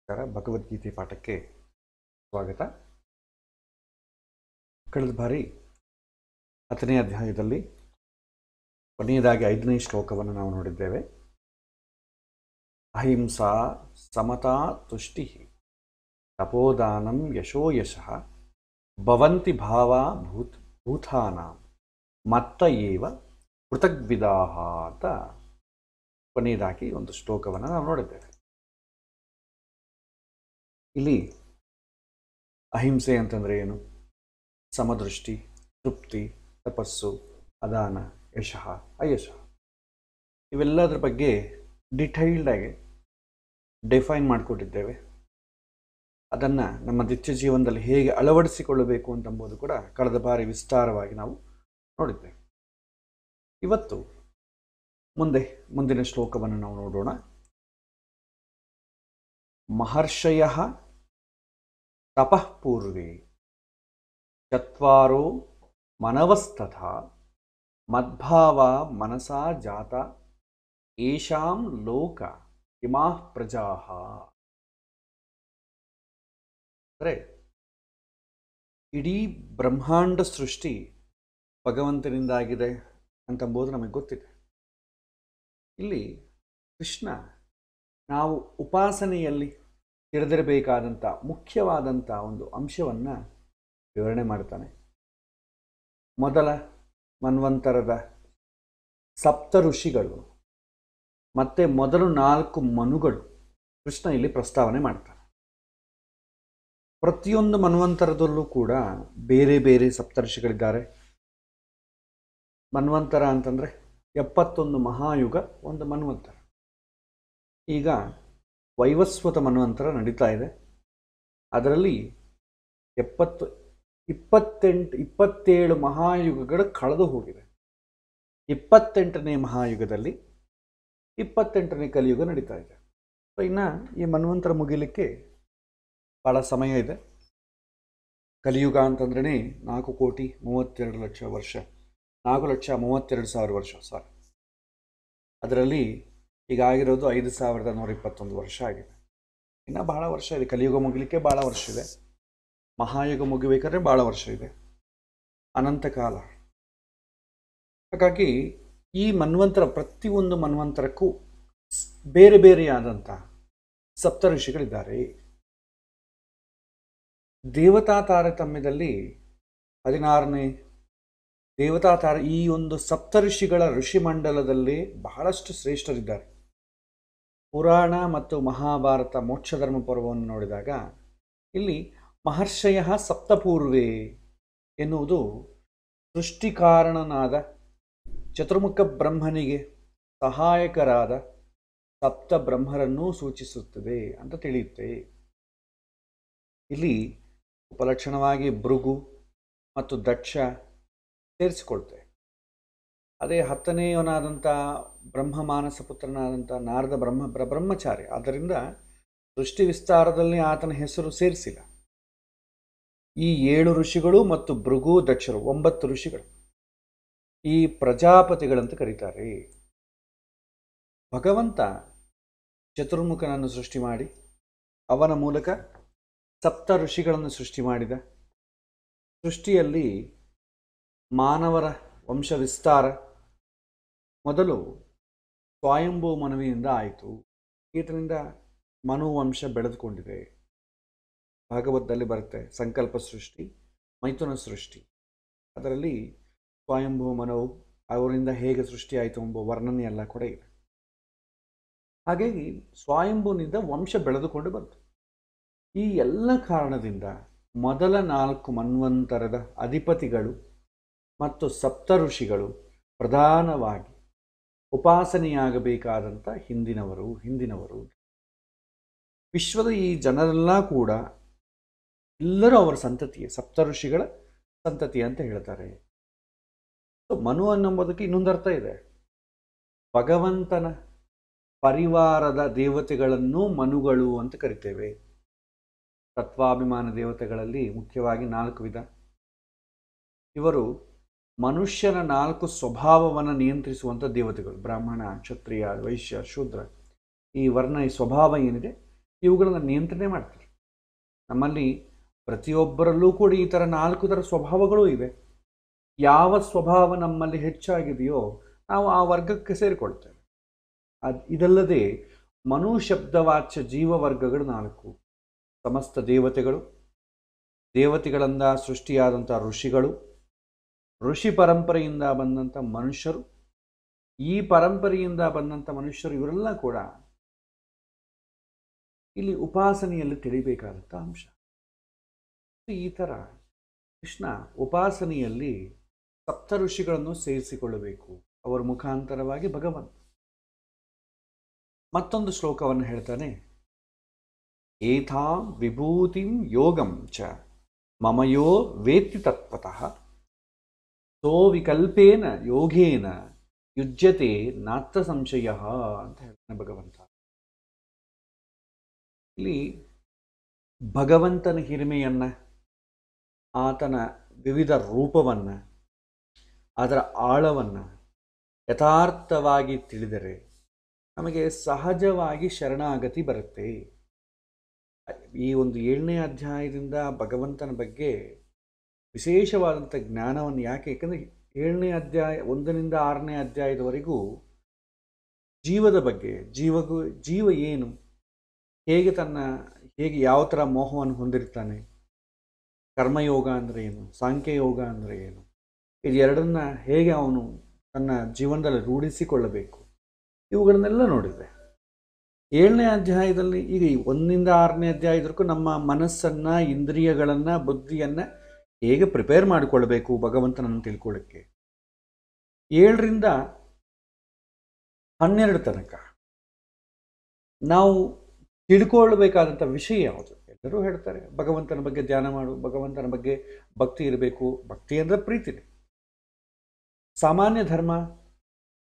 ನಮಸ್ಕಾರ. ಭಗವದ್ಗೀತೆ ಪಾಠಕ್ಕೆ ಸ್ವಾಗತ. ಕಳೆದ ಬಾರಿ 10ನೇ ಅಧ್ಯಾಯದಲ್ಲಿ ಕೊನೆಯದಾಗಿ 5ನೇ ಶ್ಲೋಕವನ್ನು ನಾವು ನೋಡಿದ್ದೇವೆ. ಅಹಿಂಸಾ ಸಮತಾ ತುಷ್ಟಿ ತಪೋದಾನಂ ಯಶೋ ಯಶಃ ಭವಂತಿ ಭಾವಾ ಭೂತಾನಾಂ ಮತ್ತ ಏವ ಪೃಥಗ್ವಿದಾಹ ಅಂತ ಕೊನೆಯದಾಗಿ ಒಂದು ಶ್ಲೋಕವನ್ನು ನಾವು ನೋಡಿದ್ದೇವೆ. ಇಲ್ಲಿ ಅಹಿಂಸೆ ಅಂತಂದರೆ ಏನು, ಸಮದೃಷ್ಟಿ, ತೃಪ್ತಿ, ತಪಸ್ಸು, ಅದಾನ, ಯಶಃ, ಅಯಶಃ ಇವೆಲ್ಲದರ ಬಗ್ಗೆ ಡಿಟೈಲ್ಡಾಗಿ ಡಿಫೈನ್ ಮಾಡಿಕೊಟ್ಟಿದ್ದೇವೆ. ಅದನ್ನು ನಮ್ಮ ನಿತ್ಯ ಜೀವನದಲ್ಲಿ ಹೇಗೆ ಅಳವಡಿಸಿಕೊಳ್ಳಬೇಕು ಅಂತಂಬುದು ಕೂಡ ಕಳೆದ ಬಾರಿ ವಿಸ್ತಾರವಾಗಿ ನಾವು ನೋಡಿದ್ದೇವೆ. ಇವತ್ತು ಮುಂದಿನ ಶ್ಲೋಕವನ್ನು ನಾವು ನೋಡೋಣ. ಮಹರ್ಷಯಃ ತಪಃ ಪೂರ್ವೇ ಚತ್ವಾರೋ ಮನವಸ್ತಥಾ ಮದ್ಭಾವ ಮನಸಾ ಜಾತ ಏಷಾಂ ಲೋಕ ಇಮಾಃ ಪ್ರಜಾಃ. ಅಂದರೆ ಇಡೀ ಬ್ರಹ್ಮಾಂಡ ಸೃಷ್ಟಿ ಭಗವಂತನಿಂದಾಗಿದೆ ಅಂತಂಬುದು ನಮಗೆ ಗೊತ್ತಿದೆ. ಇಲ್ಲಿ ಕೃಷ್ಣ ನಾವು ಉಪಾಸನೆಯಲ್ಲಿ ತಿಳಿದಿರಬೇಕಾದಂಥ ಮುಖ್ಯವಾದಂಥ ಒಂದು ಅಂಶವನ್ನು ವಿವರಣೆ ಮಾಡ್ತಾನೆ. ಮೊದಲ ಮನ್ವಂತರದ ಸಪ್ತ ಋಷಿಗಳು ಮತ್ತು ಮೊದಲು 4 ಮನುಗಳು ಕೃಷ್ಣ ಇಲ್ಲಿ ಪ್ರಸ್ತಾವನೆ ಮಾಡ್ತಾನೆ. ಪ್ರತಿಯೊಂದು ಮನ್ವಂತರದಲ್ಲೂ ಕೂಡ ಬೇರೆ ಬೇರೆ ಸಪ್ತಋಷಿಗಳಿದ್ದಾರೆ. ಮನ್ವಂತರ ಅಂತಂದರೆ 71 ಮಹಾಯುಗ ಒಂದು ಮನ್ವಂತರ. ಈಗ ವೈವಸ್ವತ ಮನ್ವಂತರ ನಡೀತಾ ಇದೆ. ಅದರಲ್ಲಿ 27 ಮಹಾಯುಗಗಳು ಕಳೆದು ಹೋಗಿದೆ. 28ನೇ ಮಹಾಯುಗದಲ್ಲಿ 28ನೇ ಕಲಿಯುಗ ನಡೀತಾ ಇದೆ. ಸೊ ಇನ್ನು ಈ ಮನ್ವಂತರ ಮುಗಿಲಿಕ್ಕೆ ಭಾಳ ಸಮಯ ಇದೆ. ಕಲಿಯುಗ ಅಂತಂದ್ರೇ 4,32,00,000 ವರ್ಷ, 4,32,000 ವರ್ಷ. ಅದರಲ್ಲಿ ಈಗ ಆಗಿರೋದು 5,121 ವರ್ಷ ಆಗಿದೆ. ಇನ್ನು ಭಾಳ ವರ್ಷ ಇದೆ. ಕಲಿಯುಗ ಮುಗಿಲಿಕ್ಕೆ ಭಾಳ ವರ್ಷ ಇದೆ. ಮಹಾಯುಗ ಮುಗಿಬೇಕಾದ್ರೆ ಭಾಳ ವರ್ಷ ಇದೆ. ಅನಂತ ಕಾಲ. ಹಾಗಾಗಿ ಈ ಮನ್ವಂತರ ಪ್ರತಿಯೊಂದು ಮನ್ವಂತರಕ್ಕೂ ಬೇರೆ ಬೇರೆಯಾದಂಥ ಸಪ್ತ ಋಷಿಗಳಿದ್ದಾರೆ. ದೇವತಾ ತಾರತಮ್ಯದಲ್ಲಿ 16ನೇ ಈ ಒಂದು ಸಪ್ತಋಷಿಗಳ ಋಷಿಮಂಡಲದಲ್ಲಿ ಬಹಳಷ್ಟು ಶ್ರೇಷ್ಠರಿದ್ದಾರೆ. ಪುರಾಣ ಮತ್ತು ಮಹಾಭಾರತ ಮೋಕ್ಷಧರ್ಮ ಪರ್ವವನ್ನು ನೋಡಿದಾಗ ಇಲ್ಲಿ ಮಹರ್ಷಯ ಸಪ್ತಪೂರ್ವೇ ಎನ್ನುವುದು ಸೃಷ್ಟಿಕಾರಣನಾದ ಚತುರ್ಮುಖ ಬ್ರಹ್ಮನಿಗೆ ಸಹಾಯಕರಾದ ಸಪ್ತ ಬ್ರಹ್ಮರನ್ನೂ ಸೂಚಿಸುತ್ತದೆ ಅಂತ ತಿಳಿಯುತ್ತೆ. ಇಲ್ಲಿ ಉಪಲಕ್ಷಣವಾಗಿ ಭೃಗು ಮತ್ತು ದಕ್ಷ ಸೇರಿಸಿಕೊಳ್ತೆ. ಅದೇ 10ನೇಯವನಾದಂಥ ಬ್ರಹ್ಮಮಾನಸ ಪುತ್ರನಾದಂಥ ನಾರದ ಬ್ರಹ್ಮಚಾರಿ. ಆದ್ದರಿಂದ ಸೃಷ್ಟಿ ವಿಸ್ತಾರದಲ್ಲಿ ಆತನ ಹೆಸರು ಸೇರಿಸಿಲ್ಲ. ಈ 7 ಋಷಿಗಳು ಮತ್ತು ಭೃಗು ದಕ್ಷರು 9 ಋಷಿಗಳು ಈ ಪ್ರಜಾಪತಿಗಳಂತ ಕರೀತಾರೆ. ಭಗವಂತ ಚತುರ್ಮುಖನನ್ನು ಸೃಷ್ಟಿ ಮಾಡಿ ಅವನ ಮೂಲಕ ಸಪ್ತ ಋಷಿಗಳನ್ನು ಸೃಷ್ಟಿ ಮಾಡಿದ. ಸೃಷ್ಟಿಯಲ್ಲಿ ಮಾನವರ ವಂಶ ವಿಸ್ತಾರ ಮೊದಲು ಸ್ವಯಂಭೂ ಮನುವಿನಿಂದ ಆಯಿತು. ಈತನಿಂದ ಮನುವಂಶ ಬೆಳೆದುಕೊಂಡಿದೆ. ಭಾಗವತದಲ್ಲಿ ಬರುತ್ತೆ ಸಂಕಲ್ಪ ಸೃಷ್ಟಿ, ಮೈಥುನ ಸೃಷ್ಟಿ. ಅದರಲ್ಲಿ ಸ್ವಯಂಭೂ ಮನು ಅವರಿಂದ ಹೇಗೆ ಸೃಷ್ಟಿಯಾಯಿತು ಎಂಬ ವರ್ಣನೆ ಎಲ್ಲ ಕೂಡ ಇದೆ. ಹಾಗಾಗಿ ಸ್ವಯಂಭೂನಿಂದ ವಂಶ ಬೆಳೆದುಕೊಂಡು ಬಂತು. ಈ ಎಲ್ಲ ಕಾರಣದಿಂದ ಮೊದಲ 4 ಮನ್ವಂತರದ ಅಧಿಪತಿಗಳು ಮತ್ತು ಸಪ್ತ ಋಷಿಗಳು ಪ್ರಧಾನವಾಗಿ ಉಪಾಸನೆಯಾಗಬೇಕಾದಂಥ ಹಿಂದಿನವರು ವಿಶ್ವದ ಈ ಜನರೆಲ್ಲ ಕೂಡ ಎಲ್ಲರೂ ಅವರ ಸಂತತಿಯೇ, ಸಪ್ತ ಋಷಿಗಳ ಸಂತತಿ ಅಂತ ಹೇಳ್ತಾರೆ. ಮನು ಅನ್ನೋದಕ್ಕೆ ಇನ್ನೊಂದು ಅರ್ಥ ಇದೆ. ಭಗವಂತನ ಪರಿವಾರದ ದೇವತೆಗಳನ್ನು ಮನುಗಳು ಅಂತ ಕರಿತೇವೆ. ತತ್ವಾಭಿಮಾನ ದೇವತೆಗಳಲ್ಲಿ ಮುಖ್ಯವಾಗಿ 4 ವಿಧ. ಇವರು ಮನುಷ್ಯನ 4 ಸ್ವಭಾವವನ್ನು ನಿಯಂತ್ರಿಸುವಂಥ ದೇವತೆಗಳು. ಬ್ರಾಹ್ಮಣ, ಕ್ಷತ್ರಿಯ, ವೈಶ್ಯ, ಶೂದ್ರ. ಈ ಸ್ವಭಾವ ಏನಿದೆ ಇವುಗಳನ್ನು ನಿಯಂತ್ರಣೆ ಮಾಡ್ತಾರೆ. ನಮ್ಮಲ್ಲಿ ಪ್ರತಿಯೊಬ್ಬರಲ್ಲೂ ಕೂಡ ಈ ಥರ 4 ಥರ ಸ್ವಭಾವಗಳು ಇವೆ. ಯಾವ ಸ್ವಭಾವ ನಮ್ಮಲ್ಲಿ ಹೆಚ್ಚಾಗಿದೆಯೋ ನಾವು ಆ ವರ್ಗಕ್ಕೆ ಸೇರಿಕೊಳ್ತೇವೆ. ಇದಲ್ಲದೆ ಮನುಶಬ್ದವಾಚ್ಯ ಜೀವವರ್ಗಗಳು 4. ಸಮಸ್ತ ದೇವತೆಗಳು, ದೇವತೆಗಳಿಂದ ಸೃಷ್ಟಿಯಾದಂಥ ಋಷಿಗಳು, ಋಷಿ ಪರಂಪರೆಯಿಂದ ಬಂದಂಥ ಮನುಷ್ಯರು, ಈ ಪರಂಪರೆಯಿಂದ ಬಂದಂಥ ಮನುಷ್ಯರು, ಇವರೆಲ್ಲ ಕೂಡ ಇಲ್ಲಿ ಉಪಾಸನೆಯಲ್ಲಿ ತಿಳಿಬೇಕಾದಂಥ ಅಂಶ. ಈ ಥರ ಕೃಷ್ಣ ಉಪಾಸನೆಯಲ್ಲಿ ಸಪ್ತ ಋಷಿಗಳನ್ನು ಸೇರಿಸಿಕೊಳ್ಳಬೇಕು, ಅವರ ಮುಖಾಂತರವಾಗಿ ಭಗವಂತ. ಮತ್ತೊಂದು ಶ್ಲೋಕವನ್ನು ಹೇಳ್ತಾನೆ, ಏಥಾಂ ವಿಭೂತಿಂ ಯೋಗಂ ಚ ಮಮಯೋ ವೇತ್ತಿ ತತ್ವತಃ ಸೋ ವಿಕಲ್ಪೇನ ಯೋಗೇನ ಯುಜ್ಯತೆ ನಾತ್ರ ಸಂಶಯ ಅಂತ ಹೇಳ್ತಾನೆ ಭಗವಂತ. ಇಲ್ಲಿ ಭಗವಂತನ ಹಿರಿಮೆಯನ್ನು, ಆತನ ವಿವಿಧ ರೂಪವನ್ನು, ಅದರ ಆಳವನ್ನು ಯಥಾರ್ಥವಾಗಿ ತಿಳಿದರೆ ನಮಗೆ ಸಹಜವಾಗಿ ಶರಣಾಗತಿ ಬರುತ್ತೆ. ಈ ಒಂದು 7ನೇ ಅಧ್ಯಾಯದಿಂದ ಭಗವಂತನ ಬಗ್ಗೆ ವಿಶೇಷವಾದಂಥ ಜ್ಞಾನವನ್ನು ಯಾಕೆಂದರೆ 7ನೇ ಅಧ್ಯಾಯ 1ರಿಂದ 6ನೇ ಅಧ್ಯಾಯದವರೆಗೂ ಜೀವದ ಬಗ್ಗೆ, ಜೀವ ಏನು, ಹೇಗೆ ಯಾವ ಥರ ಮೋಹವನ್ನು ಹೊಂದಿರ್ತಾನೆ, ಕರ್ಮಯೋಗ ಅಂದರೆ ಏನು, ಸಾಂಖ್ಯಯೋಗ ಅಂದರೆ ಏನು, ಇದೆರಡನ್ನ ಹೇಗೆ ಅವನು ತನ್ನ ಜೀವನದಲ್ಲಿ ರೂಢಿಸಿಕೊಳ್ಳಬೇಕು, ಇವುಗಳನ್ನೆಲ್ಲ ನೋಡಿದೆ. 7ನೇ ಅಧ್ಯಾಯದಲ್ಲಿ ಈಗ 1ರಿಂದ 6ನೇ ಅಧ್ಯಾಯದವರೆಗೂ ನಮ್ಮ ಮನಸ್ಸನ್ನು, ಇಂದ್ರಿಯಗಳನ್ನು, ಬುದ್ಧಿಯನ್ನು ಹೇಗೆ ಪ್ರಿಪೇರ್ ಮಾಡಿಕೊಳ್ಬೇಕು ಭಗವಂತನನ್ನು ತಿಳ್ಕೊಳ್ಳೋಕ್ಕೆ. 7ರಿಂದ 12 ತನಕ ನಾವು ತಿಳ್ಕೊಳ್ಬೇಕಾದಂಥ ವಿಷಯ ಯಾವುದು? ಎಲ್ಲರೂ ಹೇಳ್ತಾರೆ ಭಗವಂತನ ಬಗ್ಗೆ ಧ್ಯಾನ ಮಾಡು, ಭಗವಂತನ ಬಗ್ಗೆ ಭಕ್ತಿ ಇರಬೇಕು. ಭಕ್ತಿ ಅಂದರೆ ಪ್ರೀತಿನೇ. ಸಾಮಾನ್ಯ ಧರ್ಮ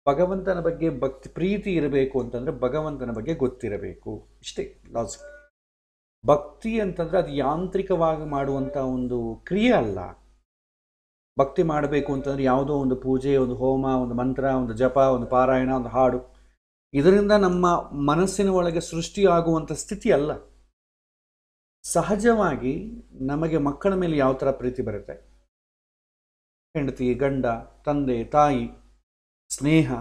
ಭಗವಂತನ ಬಗ್ಗೆ ಪ್ರೀತಿ ಇರಬೇಕು ಅಂತಂದರೆ ಭಗವಂತನ ಬಗ್ಗೆ ಗೊತ್ತಿರಬೇಕು, ಇಷ್ಟೇ ಲಾಜಿಕ್. ಭಕ್ತಿ ಅಂತಂದರೆ ಅದು ಯಾಂತ್ರಿಕವಾಗಿ ಮಾಡುವಂಥ ಒಂದು ಕ್ರಿಯೆ ಅಲ್ಲ. ಭಕ್ತಿ ಮಾಡಬೇಕು ಅಂತಂದರೆ ಯಾವುದೋ ಒಂದು ಪೂಜೆ, ಒಂದು ಹೋಮ, ಒಂದು ಮಂತ್ರ, ಒಂದು ಜಪ, ಒಂದು ಪಾರಾಯಣ, ಒಂದು ಹಾಡು, ಇದರಿಂದ ನಮ್ಮ ಮನಸ್ಸಿನ ಒಳಗೆ ಸೃಷ್ಟಿಯಾಗುವಂಥ ಸ್ಥಿತಿ ಅಲ್ಲ. ಸಹಜವಾಗಿ ನಮಗೆ ಮಕ್ಕಳ ಮೇಲೆ ಯಾವ ಥರ ಪ್ರೀತಿ ಬರುತ್ತೆ, ಹೆಂಡತಿ, ಗಂಡ, ತಂದೆ, ತಾಯಿ, ಸ್ನೇಹ,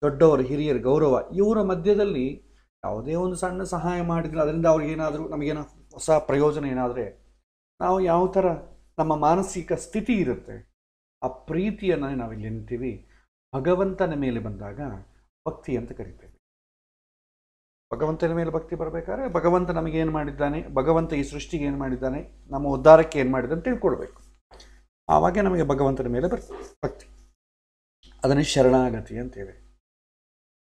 ದೊಡ್ಡವರು, ಹಿರಿಯರ ಗೌರವ, ಇವರ ಮಧ್ಯದಲ್ಲಿ ಯಾವುದೇ ಒಂದು ಸಣ್ಣ ಸಹಾಯ ಮಾಡಿದ್ರೆ ಅದರಿಂದ ಅವ್ರಿಗೇನಾದರೂ ನಮಗೇನೋ ಹೊಸ ಪ್ರಯೋಜನ ಏನಾದರೆ ನಾವು ಯಾವ ಥರ ನಮ್ಮ ಮಾನಸಿಕ ಸ್ಥಿತಿ ಇರುತ್ತೆ, ಆ ಪ್ರೀತಿಯನ್ನು ನಾವಿಲ್ಲಿ ನಿಂತೀವಿ. ಭಗವಂತನ ಮೇಲೆ ಬಂದಾಗ ಭಕ್ತಿ ಅಂತ ಕರಿತೇವೆ. ಭಗವಂತನ ಮೇಲೆ ಭಕ್ತಿ ಬರಬೇಕಾದ್ರೆ ಭಗವಂತ ನಮಗೇನು ಮಾಡಿದ್ದಾನೆ, ಭಗವಂತ ಈ ಸೃಷ್ಟಿಗೆ ಏನು ಮಾಡಿದ್ದಾನೆ, ನಮ್ಮ ಉದ್ಧಾರಕ್ಕೆ ಏನು ಮಾಡಿದ್ದಾನೆ ತಿಳ್ಕೊಳ್ಬೇಕು. ಆವಾಗ ನಮಗೆ ಭಗವಂತನ ಮೇಲೆ ಭಕ್ತಿ, ಅದನ್ನು ಶರಣಾಗತಿ ಅಂತೇವೆ.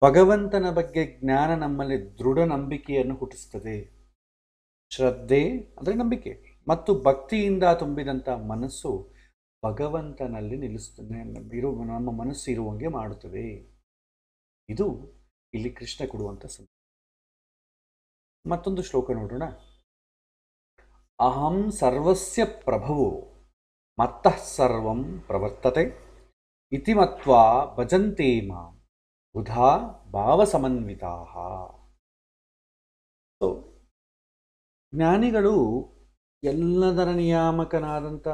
ಭಗವಂತನ ಬಗ್ಗೆ ಜ್ಞಾನ ನಮ್ಮಲ್ಲಿ ದೃಢ ನಂಬಿಕೆಯನ್ನು ಹುಟ್ಟಿಸ್ತದೆ. ಶ್ರದ್ಧೆ ಅಂದರೆ ನಂಬಿಕೆ ಮತ್ತು ಭಕ್ತಿಯಿಂದ ತುಂಬಿದಂಥ ಮನಸ್ಸು ಭಗವಂತನಲ್ಲಿ ನಿಲ್ಲಿಸ್ತದೆ, ನಮ್ಮ ಮನಸ್ಸು ಇರುವಂಗೆ ಮಾಡುತ್ತದೆ. ಇದು ಇಲ್ಲಿ ಕೃಷ್ಣ ಕೊಡುವಂಥ ಸಂದೇಶ. ಮತ್ತೊಂದು ಶ್ಲೋಕ ನೋಡೋಣ. ಅಹಂ ಸರ್ವಸ್ಯ ಪ್ರಭವೋ ಮತ್ತಃ ಸರ್ವಂ ಪ್ರವರ್ತತೆ ಇತಿ ಮತ್ವಾ ಭಜಂತೆ ಮಾಂ ಬುಧಾ ಭಾವಸಮನ್ವಿತಾಃ. ಜ್ಞಾನಿಗಳು ಎಲ್ಲದರ ನಿಯಾಮಕನಾದಂಥ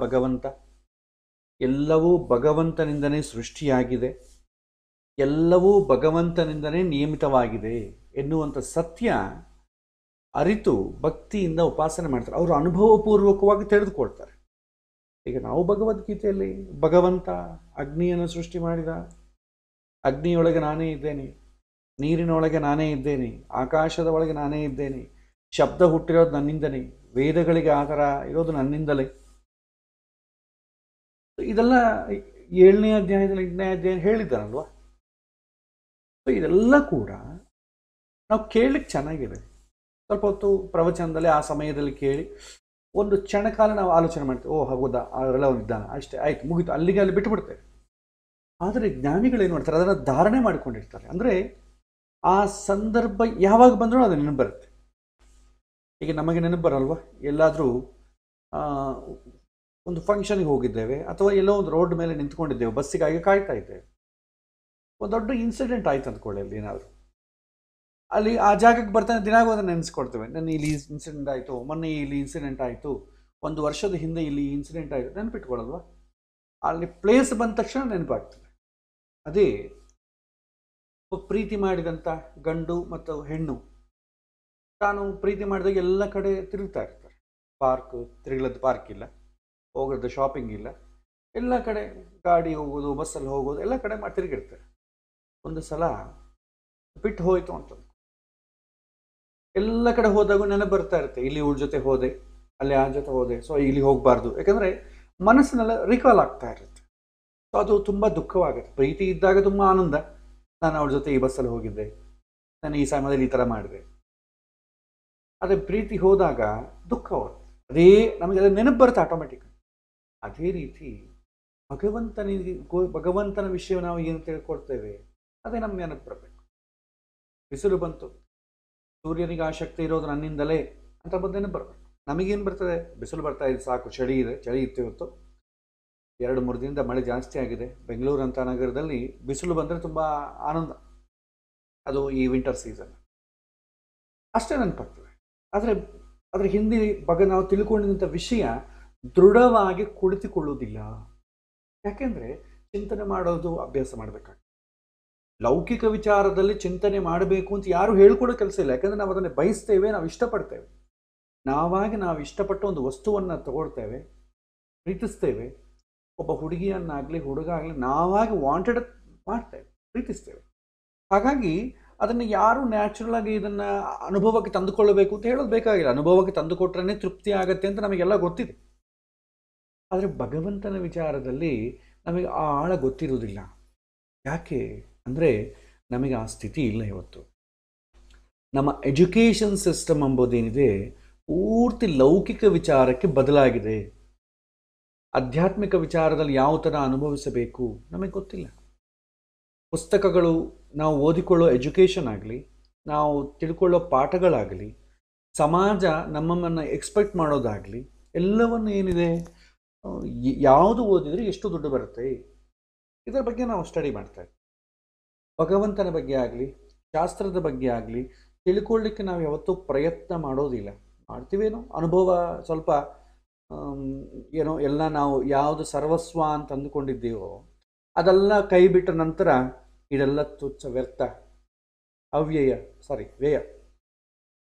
ಭಗವಂತ, ಎಲ್ಲವೂ ಭಗವಂತನಿಂದನೇ ಸೃಷ್ಟಿಯಾಗಿದೆ, ಎಲ್ಲವೂ ಭಗವಂತನಿಂದನೇ ನಿಯಮಿತವಾಗಿದೆ ಎನ್ನುವಂಥ ಸತ್ಯ ಅರಿತು ಭಕ್ತಿಯಿಂದ ಉಪಾಸನೆ ಮಾಡ್ತಾರೆ. ಅವರು ಅನುಭವಪೂರ್ವಕವಾಗಿ ತಿಳಿದುಕೊಳ್ತಾರೆ. ಈಗ ನಾವು ಭಗವದ್ಗೀತೆಯಲ್ಲಿ ಭಗವಂತ ಅಗ್ನಿಯನ್ನು ಸೃಷ್ಟಿ ಮಾಡಿದ, ಅಗ್ನಿಯೊಳಗೆ ನಾನೇ ಇದ್ದೇನೆ, ನೀರಿನೊಳಗೆ ನಾನೇ ಇದ್ದೇನೆ, ಆಕಾಶದ ಒಳಗೆ ನಾನೇ ಇದ್ದೇನೆ, ಶಬ್ದ ಹುಟ್ಟಿರೋದು ನನ್ನಿಂದಲೇ, ವೇದಗಳಿಗೆ ಆ ಥರ ಇರೋದು ನನ್ನಿಂದಲೇ. ಇದೆಲ್ಲ 7ನೇ ಅಧ್ಯಾಯದಲ್ಲಿ 8ನೇ ಅಧ್ಯಾಯ ಹೇಳಿದ್ದಾರಲ್ವ. ಇದೆಲ್ಲ ಕೂಡ ನಾವು ಕೇಳಲಿಕ್ಕೆ ಚೆನ್ನಾಗಿದೆ. ಸ್ವಲ್ಪ ಹೊತ್ತು ಪ್ರವಚನದಲ್ಲಿ ಆ ಸಮಯದಲ್ಲಿ ಕೇಳಿ ಒಂದು ಕ್ಷಣಕಾಲ ನಾವು ಆಲೋಚನೆ ಮಾಡ್ತೇವೆ, ಓ ಹೌದಾ ಅವರೆಲ್ಲ ಇದ್ದಾನೆ, ಅಷ್ಟೇ ಆಯ್ತು, ಮುಗಿತು, ಅಲ್ಲಿ ಬಿಟ್ಟುಬಿಡ್ತೇವೆ. ಆದರೆ ಜ್ಞಾನಿಗಳೇನು ಮಾಡ್ತಾರೆ, ಅದನ್ನು ಧಾರಣೆ ಮಾಡಿಕೊಂಡಿರ್ತಾರೆ. ಅಂದರೆ ಆ ಸಂದರ್ಭ ಯಾವಾಗ ಬಂದರೂ ಅದು ನೆನಪು ಬರುತ್ತೆ. ಈಗ ನಮಗೆ ನೆನಪು ಬರಲ್ವ, ಎಲ್ಲಾದರೂ ಒಂದು ಫಂಕ್ಷನ್ಗೆ ಹೋಗಿದ್ದೇವೆ ಅಥವಾ ಎಲ್ಲೋ ಒಂದು ರೋಡ್ ಮೇಲೆ ನಿಂತ್ಕೊಂಡಿದ್ದೇವೆ, ಬಸ್ಸಿಗಾಗಿ ಕಾಯ್ತಾ ಇದ್ದೇವೆ, ಒಂದು ದೊಡ್ಡ ಇನ್ಸಿಡೆಂಟ್ ಆಯ್ತು ಅಂದ್ಕೊಳ್ಳಿ, ಅಲ್ಲಿ ಏನಾದರೂ ಅಲ್ಲಿ ಆ ಜಾಗಕ್ಕೆ ಬರ್ತಾನೆ ದಿನಾಗೂ ಅದನ್ನು ನೆನೆಸ್ಕೊಡ್ತೇವೆ. ನನ್ನ ಇಲ್ಲಿ ಇನ್ಸಿಡೆಂಟ್ ಆಯಿತು, ಮೊನ್ನೆ ಇಲ್ಲಿ ಇನ್ಸಿಡೆಂಟ್ ಆಯಿತು, ಒಂದು ವರ್ಷದ ಹಿಂದೆ ಇಲ್ಲಿ ಇನ್ಸಿಡೆಂಟ್ ಆಯಿತು, ನೆನಪಿಟ್ಕೊಳ್ಳಲ್ವ? ಅಲ್ಲಿ ಪ್ಲೇಸ್ ಬಂದ ತಕ್ಷಣ ನೆನಪಾಗ್ತದೆ. ಅದೇ ಪ್ರೀತಿ ಮಾಡಿದಂಥ ಗಂಡು ಮತ್ತು ಹೆಣ್ಣು ತಾನು ಪ್ರೀತಿ ಮಾಡಿದಾಗ ಎಲ್ಲ ಕಡೆ ತಿರುಗ್ತಾ ಇರ್ತಾರೆ. ಪಾರ್ಕ್ ತಿರುಗಲದ್ದು ಪಾರ್ಕ್ ಇಲ್ಲ, ಹೋಗೋದು ಶಾಪಿಂಗ್ ಇಲ್ಲ, ಎಲ್ಲ ಕಡೆ ಗಾಡಿ ಹೋಗೋದು, ಬಸ್ಸಲ್ಲಿ ಹೋಗೋದು, ಎಲ್ಲ ಕಡೆ ತಿರುಗಿರ್ತಾರೆ. ಒಂದು ಸಲ ಬಿಟ್ಟು ಹೋಯಿತು ಅಂತ ಎಲ್ಲ ಕಡೆ ಹೋದಾಗೂ ನೆನಪು ಬರ್ತಾ ಇರುತ್ತೆ, ಇಲ್ಲಿ ಇವ್ರ ಜೊತೆ ಹೋದೆ, ಅಲ್ಲಿ ಆ ಜೊತೆ ಹೋದೆ, ಸೊ ಇಲ್ಲಿ ಹೋಗಬಾರ್ದು. ಯಾಕಂದರೆ ಮನಸ್ಸಿನೆಲ್ಲ ರಿಕಾಲ್ ಆಗ್ತಾ ಇರುತ್ತೆ. ಸೊ ಅದು ತುಂಬ ದುಃಖವಾಗುತ್ತೆ. ಪ್ರೀತಿ ಇದ್ದಾಗ ತುಂಬ ಆನಂದ, ನಾನು ಅವಳ ಜೊತೆ ಈ ಬಸ್ಸಲ್ಲಿ ಹೋಗಿದ್ದೆ, ನಾನು ಈ ಸಮಯದಲ್ಲಿ ಈ ಥರ ಮಾಡಿದೆ. ಅದೇ ಪ್ರೀತಿ ಹೋದಾಗ ದುಃಖ ಹೋಗುತ್ತೆ, ಅದೇ ನಮಗೆ ಅದು ನೆನಪು ಬರುತ್ತೆ ಆಟೋಮೆಟಿಕ್. ಅದೇ ರೀತಿ ಭಗವಂತನ ವಿಷಯ ನಾವು ಏನು ತಿಳ್ಕೊಳ್ತೇವೆ ಅದೇ ನಮ್ಮ ನೆನಪು ಬರಬೇಕು. ಬಿಸಿಲು ಬಂತು, ಸೂರ್ಯನಿಗೆ ಆ ಶಕ್ತಿ ಇರೋದು ನನ್ನಿಂದಲೇ ಅಂತ ಬಂದು ನೆನಪು ಬರಬೇಕು. ನಮಗೇನು ಬರ್ತದೆ? ಬಿಸಿಲು ಬರ್ತಾ ಇದೆ, ಸಾಕು, ಚಳಿ ಇದೆ, ಚಳಿ ಇತ್ತು. ಇವತ್ತು 2-3 ದಿನದಿಂದ ಮಳೆ ಜಾಸ್ತಿ ಆಗಿದೆ. ಬೆಂಗಳೂರು ಅಂತ ನಗರದಲ್ಲಿ ಬಿಸಿಲು ಬಂದರೆ ತುಂಬ ಆನಂದ, ಅದು ಈ ವಿಂಟರ್ ಸೀಸನ್ ಅಷ್ಟೇ ನೆನಪಾಗ್ತದೆ. ಆದರೆ ಅದ್ರ ಹಿಂದೆ ನಾವು ತಿಳ್ಕೊಂಡಿದ್ದಂಥ ವಿಷಯ ದೃಢವಾಗಿ ಕುಳಿತುಕೊಳ್ಳುವುದಿಲ್ಲ. ಯಾಕೆಂದರೆ ಚಿಂತನೆ ಮಾಡೋದು ಅಭ್ಯಾಸ ಮಾಡಬೇಕಾಗ್ತದೆ. ಲೌಕಿಕ ವಿಚಾರದಲ್ಲಿ ಚಿಂತನೆ ಮಾಡಬೇಕು ಅಂತ ಯಾರು ಹೇಳ್ಕೊಡೋ ಕೆಲಸ ಇಲ್ಲ. ಯಾಕಂದರೆ ನಾವು ಅದನ್ನು ಬಯಸ್ತೇವೆ, ನಾವು ಇಷ್ಟಪಡ್ತೇವೆ. ನಾವು ಇಷ್ಟಪಟ್ಟು ಒಂದು ವಸ್ತುವನ್ನು ತಗೊಳ್ತೇವೆ, ಪ್ರೀತಿಸ್ತೇವೆ. ಒಬ್ಬ ಹುಡುಗಿಯನ್ನಾಗಲಿ ಹುಡುಗ ಆಗಲಿ ನಾವಾಗಿ ವಾಂಟೆಡ್ ಮಾಡ್ತೇವೆ, ಪ್ರೀತಿಸ್ತೇವೆ. ಹಾಗಾಗಿ ಅದನ್ನು ಯಾರು ನ್ಯಾಚುರಲ್ ಆಗಿ ಇದನ್ನು ಅನುಭವಕ್ಕೆ ತಂದುಕೊಳ್ಳಬೇಕು ಅಂತ ಹೇಳೋದು ಬೇಕಾಗಿಲ್ಲ. ಅನುಭವಕ್ಕೆ ತಂದುಕೊಟ್ರೇ ತೃಪ್ತಿ ಆಗತ್ತೆ ಅಂತ ನಮಗೆಲ್ಲ ಗೊತ್ತಿದೆ. ಆದರೆ ಭಗವಂತನ ವಿಚಾರದಲ್ಲಿ ನಮಗೆ ಆ ಆಳ ಗೊತ್ತಿರುವುದಿಲ್ಲ. ಯಾಕೆ ಅಂದರೆ ನಮಗೆ ಆ ಸ್ಥಿತಿ ಇಲ್ಲ. ಇವತ್ತು ನಮ್ಮ ಎಜುಕೇಷನ್ ಸಿಸ್ಟಮ್ ಎಂಬುದೇನಿದೆ ಪೂರ್ತಿ ಲೌಕಿಕ ವಿಚಾರಕ್ಕೆ ಬದಲಾಗಿದೆ. ಆಧ್ಯಾತ್ಮಿಕ ವಿಚಾರದಲ್ಲಿ ಯಾವ ಥರ ಅನುಭವಿಸಬೇಕು ನಮಗೆ ಗೊತ್ತಿಲ್ಲ. ಪುಸ್ತಕಗಳು, ನಾವು ಓದಿಕೊಳ್ಳೋ ಎಜುಕೇಷನ್ ಆಗಲಿ, ನಾವು ತಿಳ್ಕೊಳ್ಳೋ ಪಾಠಗಳಾಗಲಿ, ಸಮಾಜ ನಮ್ಮನ್ನು ಎಕ್ಸ್ಪೆಕ್ಟ್ ಮಾಡೋದಾಗಲಿ, ಎಲ್ಲವನ್ನು ಏನಿದೆ, ಯಾವುದು ಓದಿದರೆ ಎಷ್ಟು ದುಡ್ಡು ಬರುತ್ತೆ, ಇದರ ಬಗ್ಗೆ ನಾವು ಸ್ಟಡಿ ಮಾಡ್ತಾ ಇದ್ದೀವಿ. ಭಗವಂತನ ಬಗ್ಗೆ ಆಗಲಿ, ಶಾಸ್ತ್ರದ ಬಗ್ಗೆ ಆಗಲಿ ತಿಳ್ಕೊಳ್ಳಿಕ್ಕೆ ನಾವು ಯಾವತ್ತೂ ಪ್ರಯತ್ನ ಮಾಡೋದಿಲ್ಲ. ಮಾಡ್ತೀವೇನೋ ಅನುಭವ ಸ್ವಲ್ಪ ಏನೋ ಎಲ್ಲ ನಾವು ಯಾವುದು ಸರ್ವಸ್ವ ಅಂತ ಅಂದುಕೊಂಡಿದ್ದೀವೋ ಅದೆಲ್ಲ ಕೈ ಬಿಟ್ಟ ನಂತರ ಇದೆಲ್ಲ ತುಚ್ಛ, ವ್ಯರ್ಥ, ವ್ಯಯ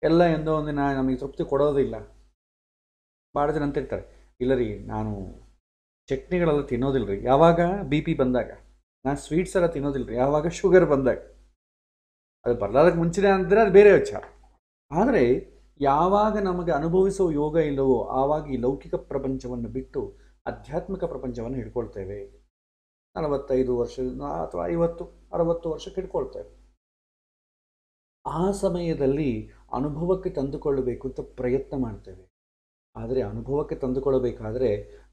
ಎಲ್ಲ ಎಂದೋ ಒಂದಿನ ನಮಗೆ ತೃಪ್ತಿ ಕೊಡೋದಿಲ್ಲ. ಭಾಳ ಜನ ಅಂತಿರ್ತಾರೆ, ಇಲ್ಲ ರೀ ನಾನು ಚಟ್ನಿಗಳೆಲ್ಲ ತಿನ್ನೋದಿಲ್ಲ ರೀ, ಯಾವಾಗ BP ಬಂದಾಗ. ನಾನು ಸ್ವೀಟ್ಸ್ ಎಲ್ಲ ತಿನ್ನೋದಿಲ್ಲ ರೀ, ಯಾವಾಗ ಶುಗರ್ ಬಂದಾಗ. ಅದು ಬರ್ಲಾದಕ್ಕೆ ಮುಂಚೆನೇ ಅಂದರೆ ಅದು ಬೇರೆ ವಿಚಾರ. ಆದರೆ ಯಾವಾಗ ನಮಗೆ ಅನುಭವಿಸೋ ಯೋಗ ಇಲ್ಲವೋ ಆವಾಗ ಈ ಲೌಕಿಕ ಪ್ರಪಂಚವನ್ನು ಬಿಟ್ಟು ಆಧ್ಯಾತ್ಮಿಕ ಪ್ರಪಂಚವನ್ನು ಹಿಡ್ಕೊಳ್ತೇವೆ. 45 ವರ್ಷ ಅಥವಾ 50-60 ವರ್ಷಕ್ಕೆ ಹಿಡ್ಕೊಳ್ತೇವೆ. ಆ ಸಮಯದಲ್ಲಿ ಅನುಭವಕ್ಕೆ ತಂದುಕೊಳ್ಳಬೇಕು ಅಂತ ಪ್ರಯತ್ನ ಮಾಡ್ತೇವೆ. ಆದರೆ ಅನುಭವಕ್ಕೆ ತಂದುಕೊಳ್ಳಬೇಕಾದ್ರೆ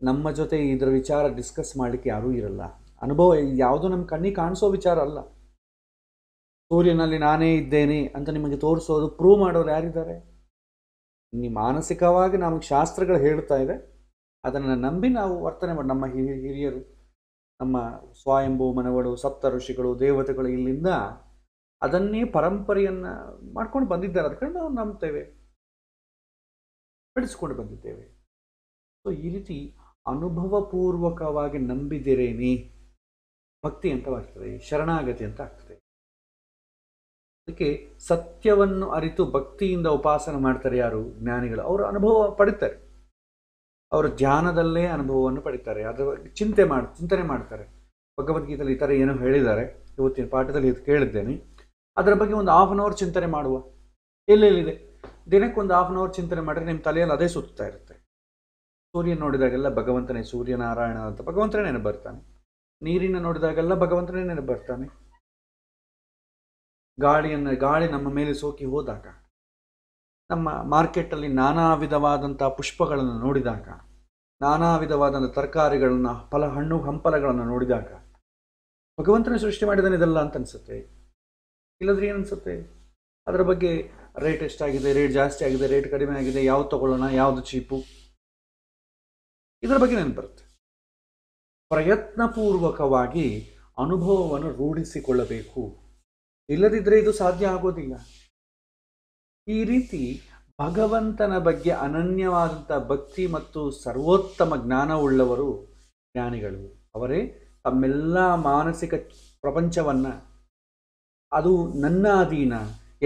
ನಮ್ಮ ಜೊತೆ ಇದರ ವಿಚಾರ ಡಿಸ್ಕಸ್ ಮಾಡಲಿಕ್ಕೆ ಯಾರೂ ಇರಲ್ಲ. ಅನುಭವ ಯಾವುದೋ ನಮ್ಮ ಕಣ್ಣಿಗೆ ಕಾಣಿಸೋ ವಿಚಾರ ಅಲ್ಲ. ಸೂರ್ಯನಲ್ಲಿ ನಾನೇ ಇದ್ದೇನೆ ಅಂತ ನಿಮಗೆ ತೋರಿಸೋದು, ಪ್ರೂವ್ ಮಾಡೋರು ಯಾರಿದ್ದಾರೆ? ಮಾನಸಿಕವಾಗಿ ನಮಗೆ ಶಾಸ್ತ್ರಗಳು ಹೇಳ್ತಾ ಇದೆ, ಅದನ್ನು ನಂಬಿ ನಾವು ವರ್ತನೆ ಮಾಡಿ. ನಮ್ಮ ಹಿರಿಯರು, ನಮ್ಮ ಸ್ವಯಂಭೂ ಮನವಳು, ಸಪ್ತ ಋಷಿಗಳು, ದೇವತೆಗಳು ಇಲ್ಲಿಂದ ಅದನ್ನೇ ಪರಂಪರೆಯನ್ನು ಮಾಡ್ಕೊಂಡು ಬಂದಿದ್ದಾರೆ. ಅದಕ್ಕೆ ನಾವು ನಂಬ್ತೇವೆ, ಬೆಳೆಸ್ಕೊಂಡು ಬಂದಿದ್ದೇವೆ. ಸೊ ಈ ರೀತಿ ಅನುಭವಪೂರ್ವಕವಾಗಿ ನಂಬಿದಿರೇನೆ ಭಕ್ತಿ ಅಂತ ಆಗ್ತದೆ, ಶರಣಾಗತಿ ಅಂತ ಆಗ್ತದೆ. ಅದಕ್ಕೆ ಸತ್ಯವನ್ನು ಅರಿತು ಭಕ್ತಿಯಿಂದ ಉಪಾಸನೆ ಮಾಡ್ತಾರೆ ಯಾರು? ಜ್ಞಾನಿಗಳು. ಅವರು ಅನುಭವ ಪಡಿತಾರೆ, ಅವರು ಧ್ಯಾನದಲ್ಲೇ ಅನುಭವವನ್ನು ಪಡಿತಾರೆ. ಅದರ ಬಗ್ಗೆ ಚಿಂತನೆ ಮಾಡ್ತಾರೆ. ಭಗವದ್ಗೀತೆಯಲ್ಲಿ ಈ ಥರ ಏನೋ ಹೇಳಿದ್ದಾರೆ, ಇವತ್ತಿನ ಪಾಠದಲ್ಲಿ ಇದು ಕೇಳಿದ್ದೇನೆ. ಅದರ ಬಗ್ಗೆ ಒಂದು 1/2 ಅವರ್ ಚಿಂತನೆ ಮಾಡುವ. ಎಲ್ಲೆಲ್ಲಿದೆ, ದಿನಕ್ಕೊಂದು 1/2 ಅವರ್ ಚಿಂತನೆ ಮಾಡಿದ್ರೆ ನಿಮ್ಮ ತಲೆಯಲ್ಲಿ ಅದೇ ಸುತ್ತಾ ಇರುತ್ತೆ. ಸೂರ್ಯ ನೋಡಿದಾಗೆಲ್ಲ ಭಗವಂತನೇ, ಸೂರ್ಯನಾರಾಯಣ ಅಂತ ಭಗವಂತನೇ ನೆನಪು ಬರ್ತಾನೆ. ನೀರಿನ ನೋಡಿದಾಗೆಲ್ಲ ಭಗವಂತನೇ ನೆನಪು ಬರ್ತಾನೆ. ಗಾಳಿ ನಮ್ಮ ಮೇಲೆ ಸೋಕಿ ಹೋದಾಗ, ನಮ್ಮ ಮಾರ್ಕೆಟಲ್ಲಿ ನಾನಾ ವಿಧವಾದಂಥ ಪುಷ್ಪಗಳನ್ನು ನೋಡಿದಾಗ, ನಾನಾ ವಿಧವಾದಂಥ ತರಕಾರಿಗಳನ್ನು, ಹಣ್ಣು ಹಂಪಲಗಳನ್ನು ನೋಡಿದಾಗ ಭಗವಂತನೇ ಸೃಷ್ಟಿ ಮಾಡಿದಾನೆ ಇದೆಲ್ಲ ಅಂತ ಅನಿಸುತ್ತೆ. ಇಲ್ಲದ್ರೆ ಏನನ್ಸುತ್ತೆ? ಅದರ ಬಗ್ಗೆ ರೇಟ್ ಎಷ್ಟಾಗಿದೆ, ರೇಟ್ ಜಾಸ್ತಿ ಆಗಿದೆ, ರೇಟ್ ಕಡಿಮೆ ಆಗಿದೆ, ಯಾವ್ದು ತಗೊಳ್ಳೋಣ, ಯಾವುದು ಚೀಪು, ಇದರ ಬಗ್ಗೆ ನೆನಪು ಬರುತ್ತೆ. ಪ್ರಯತ್ನಪೂರ್ವಕವಾಗಿ ಅನುಭವವನ್ನು ರೂಢಿಸಿಕೊಳ್ಳಬೇಕು. ಇಲ್ಲದಿದ್ದರೆ ಇದು ಸಾಧ್ಯ ಆಗೋದಿಲ್ಲ. ಈ ರೀತಿ ಭಗವಂತನ ಬಗ್ಗೆ ಅನನ್ಯವಾದಂಥ ಭಕ್ತಿ ಮತ್ತು ಸರ್ವೋತ್ತಮ ಜ್ಞಾನವುಳ್ಳವರು ಜ್ಞಾನಿಗಳು. ಅವರೇ ತಮ್ಮೆಲ್ಲ ಮಾನಸಿಕ ಪ್ರಪಂಚವನ್ನು ಅದು ನನ್ನ ಅಧೀನ,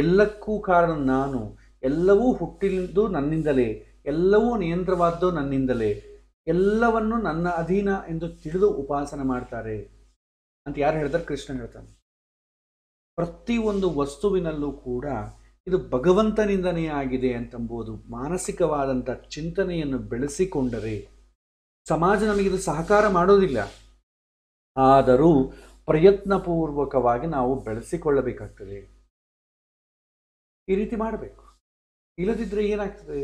ಎಲ್ಲಕ್ಕೂ ಕಾರಣ ನಾನು, ಎಲ್ಲವೂ ಹುಟ್ಟಿದ್ದು ನನ್ನಿಂದಲೇ, ಎಲ್ಲವೂ ನಿಯಂತ್ರವಾದ್ದು ನನ್ನಿಂದಲೇ, ಎಲ್ಲವನ್ನು ನನ್ನ ಅಧೀನ ಎಂದು ತಿಳಿದು ಉಪಾಸನೆ ಮಾಡ್ತಾರೆ ಅಂತ ಯಾರು ಹೇಳ್ತಾರೆ? ಕೃಷ್ಣ ಹೇಳ್ತಾನೆ. ಪ್ರತಿಯೊಂದು ವಸ್ತುವಿನಲ್ಲೂ ಕೂಡ ಇದು ಭಗವಂತನಿಂದನೇ ಆಗಿದೆ ಅಂತಂಬುದು ಮಾನಸಿಕವಾದಂಥ ಚಿಂತನೆಯನ್ನು ಬೆಳೆಸಿಕೊಂಡರೆ ಸಮಾಜ ನಮಗಿದು ಸಹಕಾರ ಮಾಡೋದಿಲ್ಲ. ಆದರೂ ಪ್ರಯತ್ನಪೂರ್ವಕವಾಗಿ ನಾವು ಬೆಳೆಸಿಕೊಳ್ಳಬೇಕಾಗ್ತದೆ. ಈ ರೀತಿ ಮಾಡಬೇಕು. ಇಲ್ಲದಿದ್ದರೆ ಏನಾಗ್ತದೆ?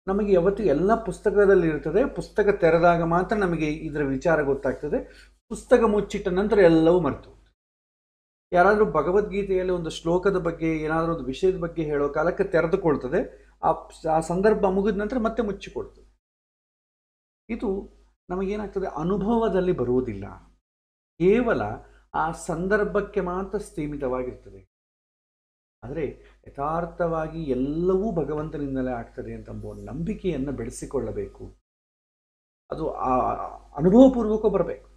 ನಮಗೆ ಯಾವತ್ತೂ ಎಲ್ಲ ಪುಸ್ತಕದಲ್ಲಿ ಇರ್ತದೆ, ಪುಸ್ತಕ ತೆರೆದಾಗ ಮಾತ್ರ ನಮಗೆ ಇದರ ವಿಚಾರ ಗೊತ್ತಾಗ್ತದೆ. ಪುಸ್ತಕ ಮುಚ್ಚಿಟ್ಟ ನಂತರ ಎಲ್ಲವೂ ಮರೆತು. ಯಾರಾದರೂ ಭಗವದ್ಗೀತೆಯಲ್ಲಿ ಒಂದು ಶ್ಲೋಕದ ಬಗ್ಗೆ ಏನಾದರೂ ಒಂದು ವಿಷಯದ ಬಗ್ಗೆ ಹೇಳೋ ಕಾಲಕ್ಕೆ ತೆರೆದುಕೊಳ್ತದೆ, ಆ ಸಂದರ್ಭ ಮುಗಿದ ನಂತರ ಮತ್ತೆ ಮುಚ್ಚಿಕೊಳ್ತದೆ. ಇದು ನಮಗೇನಾಗ್ತದೆ? ಅನುಭವದಲ್ಲಿ ಬರುವುದಿಲ್ಲ, ಕೇವಲ ಆ ಸಂದರ್ಭಕ್ಕೆ ಮಾತ್ರ ಸೀಮಿತವಾಗಿರ್ತದೆ. ಆದರೆ ಯಥಾರ್ಥವಾಗಿ ಎಲ್ಲವೂ ಭಗವಂತನಿಂದಲೇ ಆಗ್ತದೆ ಅಂತಂಬುವ ನಂಬಿಕೆಯನ್ನು ಬೆಳೆಸಿಕೊಳ್ಳಬೇಕು. ಅದು ಆ ಅನುಭವಪೂರ್ವಕ ಬರಬೇಕು.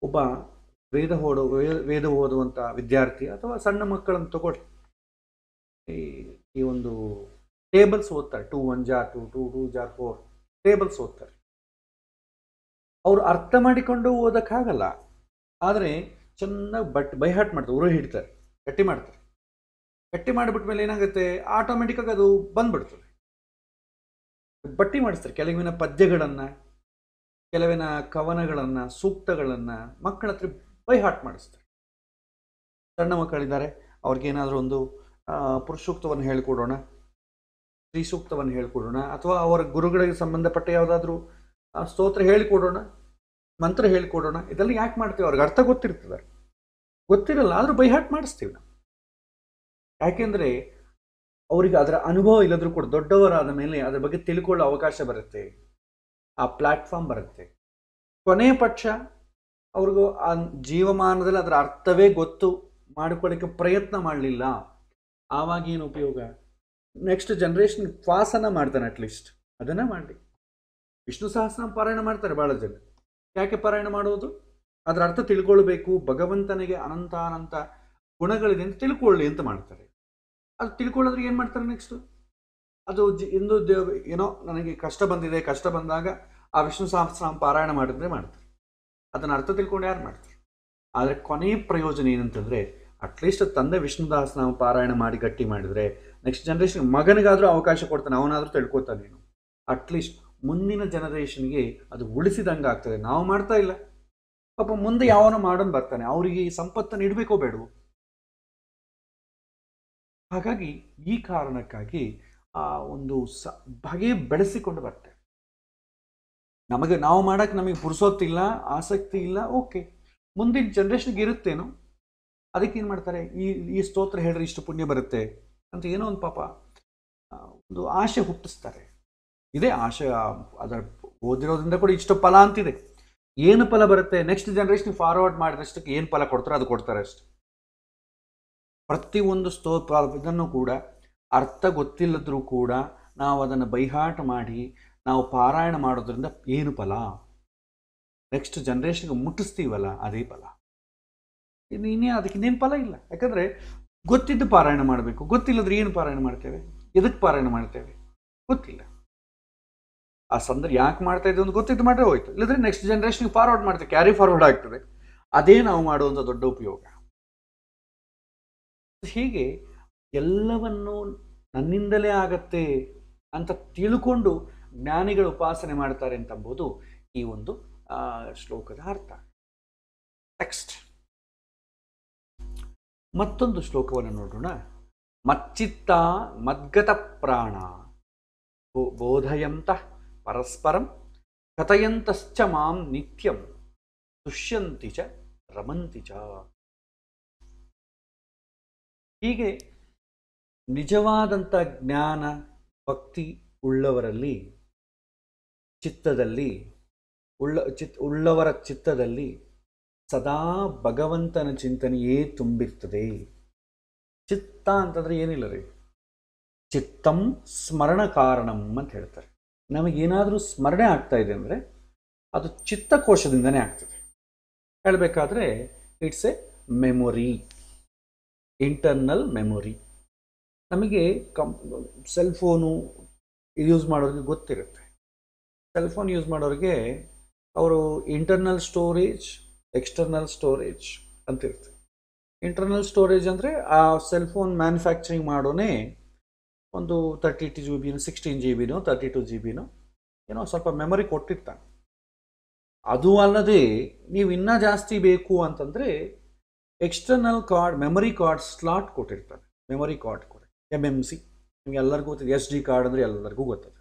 ಒಬ್ಬ ವೇದ ಓದುವಂಥ ವಿದ್ಯಾರ್ಥಿ ಅಥವಾ ಸಣ್ಣ ಮಕ್ಕಳನ್ನು ತಗೊಳ್ಳಿ, ಈ ಒಂದು ಟೇಬಲ್ಸ್ ಓದ್ತಾರೆ. 2 1 ಜಾರ್ 2 2 2 ಜಾರ್ 4 ಟೇಬಲ್ಸ್ ಓದ್ತಾರೆ. ಅವರು ಅರ್ಥ ಮಾಡಿಕೊಂಡು ಓದಕ್ಕಾಗಲ್ಲ. ಆದರೆ ಚೆನ್ನಾಗಿ ಬೈಹಾಟ್ ಮಾಡ್ತಾರೆ, ಉರು ಹಿಡ್ತಾರೆ, ಗಟ್ಟಿ ಮಾಡ್ತಾರೆ. ಗಟ್ಟಿ ಮಾಡಿಬಿಟ್ಮೇಲೆ ಏನಾಗುತ್ತೆ? ಆಟೋಮೆಟಿಕ್ಕಾಗಿ ಅದು ಬಂದ್ಬಿಡ್ತದೆ. ಬಟ್ಟಿ ಮಾಡಿಸ್ತಾರೆ. ಕೆಲವಿನ ಪದ್ಯಗಳನ್ನು, ಕೆಲವಿನ ಕವನಗಳನ್ನು, ಸೂಕ್ತಗಳನ್ನು ಮಕ್ಕಳ ಹತ್ರ ಬೈಹಾಟ್ ಮಾಡಿಸ್ತಾರೆ. ಸಣ್ಣ ಮಕ್ಕಳಿದ್ದಾರೆ, ಅವ್ರಿಗೇನಾದರೂ ಒಂದು ಪುರುಷೂಕ್ತವನ್ನು ಹೇಳಿಕೊಡೋಣ, ಸ್ತ್ರೀ ಸೂಕ್ತವನ್ನು ಹೇಳಿಕೊಡೋಣ, ಅಥವಾ ಅವರ ಗುರುಗಳಿಗೆ ಸಂಬಂಧಪಟ್ಟ ಯಾವುದಾದ್ರೂ ಸ್ತೋತ್ರ ಹೇಳಿಕೊಡೋಣ, ಮಂತ್ರ ಹೇಳಿಕೊಡೋಣ. ಇದೆಲ್ಲ ಯಾಕೆ ಮಾಡ್ತೀವಿ? ಅವ್ರಿಗೆ ಅರ್ಥ ಗೊತ್ತಿರ್ತದೆ, ಗೊತ್ತಿರಲ್ಲ, ಆದರೂ ಬೈಹಾಟ್ ಮಾಡಿಸ್ತೀವಿ ನಾವು. ಯಾಕೆಂದರೆ ಅವರಿಗೆ ಅದರ ಅನುಭವ ಇಲ್ಲದ್ರೂ ಕೂಡ ದೊಡ್ಡವರಾದ ಮೇಲೆ ಅದರ ಬಗ್ಗೆ ತಿಳ್ಕೊಳ್ಳೋ ಅವಕಾಶ ಬರುತ್ತೆ, ಆ ಪ್ಲ್ಯಾಟ್ಫಾರ್ಮ್ ಬರುತ್ತೆ. ಕೊನೆಯ ಪಕ್ಷ ಅವ್ರಿಗೂ ಆ ಜೀವಮಾನದಲ್ಲಿ ಅದರ ಅರ್ಥವೇ ಗೊತ್ತು ಮಾಡಿಕೊಳ್ಳಿಕ್ಕೆ ಪ್ರಯತ್ನ ಮಾಡಲಿಲ್ಲ, ಆವಾಗೇನು ಉಪಯೋಗ? ನೆಕ್ಸ್ಟ್ ಜನ್ರೇಷನ್ ವಾಸನ ಮಾಡ್ತಾನೆ, ಅಟ್ಲೀಸ್ಟ್ ಅದನ್ನು ಮಾಡಲಿ. ವಿಷ್ಣು ಸಹಸ್ರನಾಮ ಪಾರಾಯಣ ಮಾಡ್ತಾರೆ ಭಾಳ ಜನ. ಯಾಕೆ ಪಾರಾಯಣ ಮಾಡೋದು? ಅದರ ಅರ್ಥ ತಿಳ್ಕೊಳ್ಬೇಕು, ಭಗವಂತನಿಗೆ ಅನಂತ ಗುಣಗಳಿದೆ ಅಂತ ತಿಳ್ಕೊಳ್ಳಿ ಅಂತ ಮಾಡ್ತಾರೆ. ಅದು ತಿಳ್ಕೊಳ್ಳೋದ್ರೆ ಏನು ಮಾಡ್ತಾರೆ ನೆಕ್ಸ್ಟು? ಅದು ಇಂದು ಏನೋ ನನಗೆ ಕಷ್ಟ ಬಂದಿದೆ, ಕಷ್ಟ ಬಂದಾಗ ಆ ವಿಷ್ಣು ಸಹಸ್ರನಾಮ ಪಾರಾಯಣ ಮಾಡಿದ್ರೆ ಮಾಡ್ತಾರೆ. ಅದನ್ನು ಅರ್ಥ ತಿಳ್ಕೊಂಡು ಯಾರು ಮಾಡ್ತಾರೆ? ಆದರೆ ಕೊನೆಯ ಪ್ರಯೋಜನ ಏನಂತಂದರೆ, ಅಟ್ಲೀಸ್ಟ್ ತಂದೆ ವಿಷ್ಣು ಸಹಸ್ರನಾಮ ಪಾರಾಯಣ ಮಾಡಿ ಗಟ್ಟಿ ಮಾಡಿದರೆ ನೆಕ್ಸ್ಟ್ ಜನ್ರೇಷನ್ ಮಗನಿಗಾದರೂ ಅವಕಾಶ ಕೊಡ್ತಾನೆ, ಅವನಾದರೂ ತಿಳ್ಕೊತಾನೆ. ನೀನು ಅಟ್ಲೀಸ್ಟ್ ಮುಂದಿನ ಜನರೇಷನ್ಗೆ ಅದು ಉಳಿಸಿದಂಗೆ ಆಗ್ತದೆ. ನಾವು ಮಾಡ್ತಾ ಇಲ್ಲ, ಪಾಪ ಮುಂದೆ ಯಾವನೋ ಮಾಡೋನು ಬರ್ತಾನೆ, ಅವರಿಗೆ ಈ ಸಂಪತ್ತನ್ನು ಇಡಬೇಕೋ ಬೇಡವೋ? ಹಾಗಾಗಿ ಈ ಕಾರಣಕ್ಕಾಗಿ ಆ ಒಂದು ಬಗೆ ಬೆಳೆಸಿಕೊಂಡು ಬರ್ತೇವೆ. ನಾವು ಮಾಡೋಕ್ಕೆ ನಮಗೆ ಪುರುಸೊತ್ತಿಲ್ಲ, ಆಸಕ್ತಿ ಇಲ್ಲ, ಓಕೆ, ಮುಂದಿನ ಜನ್ರೇಷನ್ಗೆ ಇರುತ್ತೇನೋ, ಅದಕ್ಕೇನು ಮಾಡ್ತಾರೆ? ಈ ಸ್ತೋತ್ರ ಹೇಳ್ರಿ ಇಷ್ಟು ಪುಣ್ಯ ಬರುತ್ತೆ ಅಂತ ಏನೋ ಒಂದು ಪಾಪ ಒಂದು ಆಶೆ ಹುಟ್ಟಿಸ್ತಾರೆ. ಇದೇ ಆಶೆ, ಅದರ ಓದಿರೋದ್ರಿಂದ ಕೂಡ ಇಷ್ಟು ಫಲ ಅಂತಿದೆ. ಏನು ಫಲ ಬರುತ್ತೆ? ನೆಕ್ಸ್ಟ್ ಜನ್ರೇಷನ್ ಫಾರ್ವರ್ಡ್ ಮಾಡಿದಷ್ಟಕ್ಕೆ ಏನು ಫಲ ಕೊಡ್ತಾರೋ ಅದು ಕೊಡ್ತಾರೆ ಅಷ್ಟೆ. ಪ್ರತಿಯೊಂದು ಇದನ್ನು ಕೂಡ ಅರ್ಥ ಗೊತ್ತಿಲ್ಲದ್ರೂ ಕೂಡ ನಾವು ಅದನ್ನು ಬೈಹಾಟ ಮಾಡಿ ನಾವು ಪಾರಾಯಣ ಮಾಡೋದ್ರಿಂದ ಏನು ಫಲ? ನೆಕ್ಸ್ಟ್ ಜನ್ರೇಷನ್ಗೆ ಮುಟ್ಟಿಸ್ತೀವಲ್ಲ, ಅದೇ ಫಲ. ಅದಕ್ಕೆ ಇನ್ನೇನು ಫಲ ಇಲ್ಲ. ಯಾಕಂದರೆ ಗೊತ್ತಿದ್ದು ಪಾರಾಯಣ ಮಾಡಬೇಕು, ಗೊತ್ತಿಲ್ಲದ್ರೆ ಏನು ಪಾರಾಯಣ ಮಾಡ್ತೇವೆ? ಎದಕ್ಕೆ ಪಾರಾಯಣ ಮಾಡ್ತೇವೆ? ಗೊತ್ತಿಲ್ಲ. ಆ ಸಂದರ್ಭ ಯಾಕೆ ಮಾಡ್ತಾ ಇದ್ದೀವಿ ಅಂತ ಗೊತ್ತಿದ್ದು ಮಾಡ್ರೆ ಹೋಯ್ತು. ಇಲ್ಲದ್ರೆ ನೆಕ್ಸ್ಟ್ ಜನ್ರೇಷನ್ಗೆ ಫಾರ್ವರ್ಡ್ ಮಾಡ್ತೇವೆ, ಕ್ಯಾರಿ ಫಾರ್ವರ್ಡ್ ಆಗ್ತದೆ. ಅದೇ ನಾವು ಮಾಡುವಂಥ ದೊಡ್ಡ ಉಪಯೋಗ. ಹೀಗೆ ಎಲ್ಲವನ್ನೂ ನನ್ನಿಂದಲೇ ಆಗತ್ತೆ ಅಂತ ತಿಳ್ಕೊಂಡು ಜ್ಞಾನಿಗಳು ಉಪಾಸನೆ ಮಾಡ್ತಾರೆ ಅಂತಂಬುದು ಈ ಒಂದು ಶ್ಲೋಕದ ಅರ್ಥ. ನೆಕ್ಸ್ಟ್ ಮತ್ತೊಂದು ಶ್ಲೋಕವನ್ನು ನೋಡೋಣ. ಮಚ್ಚಿತ್ತ ಮದ್ಗತ ಪ್ರಾಣ ಬೋಧಯಂತಃ ಪರಸ್ಪರಂ ಕಥಯಂತಶ್ಚ ಮಾಂ ನಿತ್ಯಂ ತುಷ್ಯಂತಿ ಚ ರಮಂತಿ ಚ. ಹೀಗೆ ನಿಜವಾದಂಥ ಜ್ಞಾನ ಭಕ್ತಿ ಉಳ್ಳವರಲ್ಲಿ ಉಳ್ಳವರ ಚಿತ್ತದಲ್ಲಿ ಸದಾ ಭಗವಂತನ ಚಿಂತನೆಯೇ ತುಂಬಿರ್ತದೆ. ಚಿತ್ತ ಅಂತಂದರೆ ಏನಿಲ್ಲ ರೀ, ಚಿತ್ತಂ ಸ್ಮರಣ ಕಾರಣಂ ಅಂತ ಹೇಳ್ತಾರೆ. ನಮಗೇನಾದರೂ ಸ್ಮರಣೆ ಆಗ್ತಾ ಇದೆ ಅಂದರೆ ಅದು ಚಿತ್ತಕೋಶದಿಂದನೇ ಆಗ್ತದೆ. ಹೇಳಬೇಕಾದ್ರೆ it's A memory, internal memory. ನಮಗೆ ಸೆಲ್ ಫೋನು ಯೂಸ್ ಮಾಡೋರಿಗೆ ಗೊತ್ತಿರುತ್ತೆ. ಸೆಲ್ ಫೋನ್ ಯೂಸ್ ಮಾಡೋರಿಗೆ ಅವರು ಇಂಟರ್ನಲ್ ಸ್ಟೋರೇಜ್, ಎಕ್ಸ್ಟರ್ನಲ್ ಸ್ಟೋರೇಜ್ ಅಂತ ಇರುತ್ತೆ. ಇಂಟರ್ನಲ್ ಸ್ಟೋರೇಜ್ ಅಂದರೆ ಆ ಸೆಲ್ ಫೋನ್ ಮ್ಯಾನುಫ್ಯಾಕ್ಚರಿಂಗ್ ಮಾಡೋನೇ ಒಂದು 32 GB 16 GB 32 GB ಏನೋ ಸ್ವಲ್ಪ ಮೆಮೊರಿ ಕೊಟ್ಟಿರ್ತಾನೆ. ಅದು ಅಲ್ಲದೆ ನೀವು ಇನ್ನೂ ಜಾಸ್ತಿ ಬೇಕು ಅಂತಂದರೆ external card, memory card slot ಕೊಟ್ಟಿರ್ತಾನೆ. ಮೆಮೊರಿ ಕಾರ್ಡ್ ಕೂಡ MMC, ನಿಮ್ಗೆ ಎಲ್ಲರಿಗೂ ಗೊತ್ತಿದೆ. SD ಕಾರ್ಡ್ ಅಂದರೆ ಎಲ್ಲರಿಗೂ ಗೊತ್ತದೆ.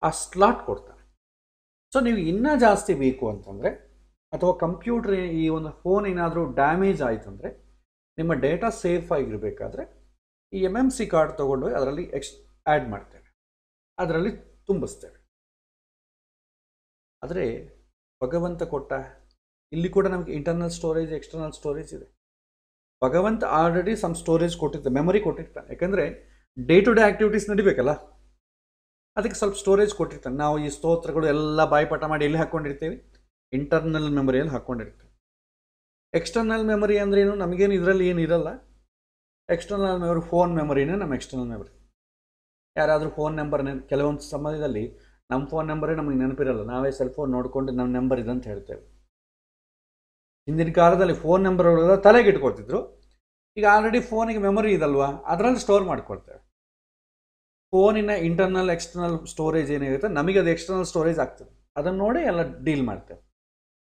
ಆ ಸ್ಲಾಟ್ ಕೊಡ್ತಾನೆ. ಸೊ ನೀವು ಇನ್ನೂ ಜಾಸ್ತಿ ಬೇಕು ಅಂತಂದರೆ, ಅಥವಾ ಕಂಪ್ಯೂಟರ್ ಈ ಒಂದು ಫೋನ್ ಏನಾದರೂ ಡ್ಯಾಮೇಜ್ ಆಯಿತಂದರೆ ನಿಮ್ಮ ಡೇಟಾ ಸೇಫ್ ಆಗಿರಬೇಕಾದ್ರೆ ಈ MMC ಕಾರ್ಡ್ ತೊಗೊಂಡು ಅದರಲ್ಲಿ ಆ್ಯಡ್ ಮಾಡ್ತೇವೆ, ಅದರಲ್ಲಿ ತುಂಬಿಸ್ತೇವೆ. ಆದರೆ ಭಗವಂತ ಕೊಟ್ಟ ಇಲ್ಲಿ ಕೂಡ ನಮಗೆ ಇಂಟರ್ನಲ್ ಸ್ಟೋರೇಜ್, ಎಕ್ಸ್ಟರ್ನಲ್ ಸ್ಟೋರೇಜ್ ಇದೆ. ಭಗವಂತ ಆಲ್ರೆಡಿ ಸಮ್ ಸ್ಟೋರೇಜ್ ಕೊಟ್ಟಿರ್ತಾನೆ, ಮೆಮೊರಿ ಕೊಟ್ಟಿರ್ತಾನೆ. ಯಾಕಂದರೆ ಡೇ ಟು ಡೇ ಆ್ಯಕ್ಟಿವಿಟೀಸ್ ನಡಿಬೇಕಲ್ಲ, ಅದಕ್ಕೆ ಸ್ವಲ್ಪ ಸ್ಟೋರೇಜ್ ಕೊಟ್ಟಿರ್ತಾನೆ. ನಾವು ಈ ಸ್ತೋತ್ರಗಳು ಎಲ್ಲ ಬಾಯ್ಪಾಠ ಮಾಡಿ ಎಲ್ಲಿ ಹಾಕ್ಕೊಂಡಿರ್ತೀವಿ? ಇಂಟರ್ನಲ್ ಮೆಮೊರಿಯಲ್ಲಿ ಹಾಕ್ಕೊಂಡಿರ್ತೀವಿ. ಎಕ್ಸ್ಟರ್ನಲ್ ಮೆಮೊರಿ ಅಂದ್ರೇನು? ನಮಗೇನು ಇದರಲ್ಲಿ ಏನು ಇರಲ್ಲ. ಎಕ್ಸ್ಟರ್ನಲ್ ಮೆಮೊರಿ ಫೋನ್ ಮೆಮೊರಿನೇ ನಮ್ಮ ಎಕ್ಸ್ಟರ್ನಲ್ ಮೆಮೊರಿ. ಯಾರಾದರೂ ಫೋನ್ ನಂಬರ್ ಕೆಲವೊಂದು ಸಮಯದಲ್ಲಿ ನಮ್ಮ ಫೋನ್ ನಂಬರೇ ನಮಗೆ ನೆನಪಿರಲ್ಲ. ನಾವೇ ಸೆಲ್ ಫೋನ್ ನೋಡ್ಕೊಂಡು ನಮ್ಮ ನಂಬರ್ ಇದೆ ಅಂತ ಹೇಳ್ತೇವೆ. ಹಿಂದಿನ ಕಾಲದಲ್ಲಿ ಫೋನ್ ನಂಬರ್ ತಲೆಗೆ ಇಟ್ಕೊಳ್ತಿದ್ರು. ಈಗ ಆಲ್ರೆಡಿ ಫೋನಿಗೆ ಮೆಮೊರಿ ಇದಲ್ವಾ, ಅದರಲ್ಲಿ ಸ್ಟೋರ್ ಮಾಡ್ಕೊಳ್ತೇವೆ. ಫೋನಿನ ಇಂಟರ್ನಲ್ ಎಕ್ಸ್ಟರ್ನಲ್ ಸ್ಟೋರೇಜ್ ಏನಿರುತ್ತೆ ನಮಗೆ ಅದು ಎಕ್ಸ್ಟರ್ನಲ್ ಸ್ಟೋರೇಜ್ ಆಗ್ತದೆ. ಅದನ್ನು ನೋಡಿ ಎಲ್ಲ ಡೀಲ್ ಮಾಡ್ತೇವೆ.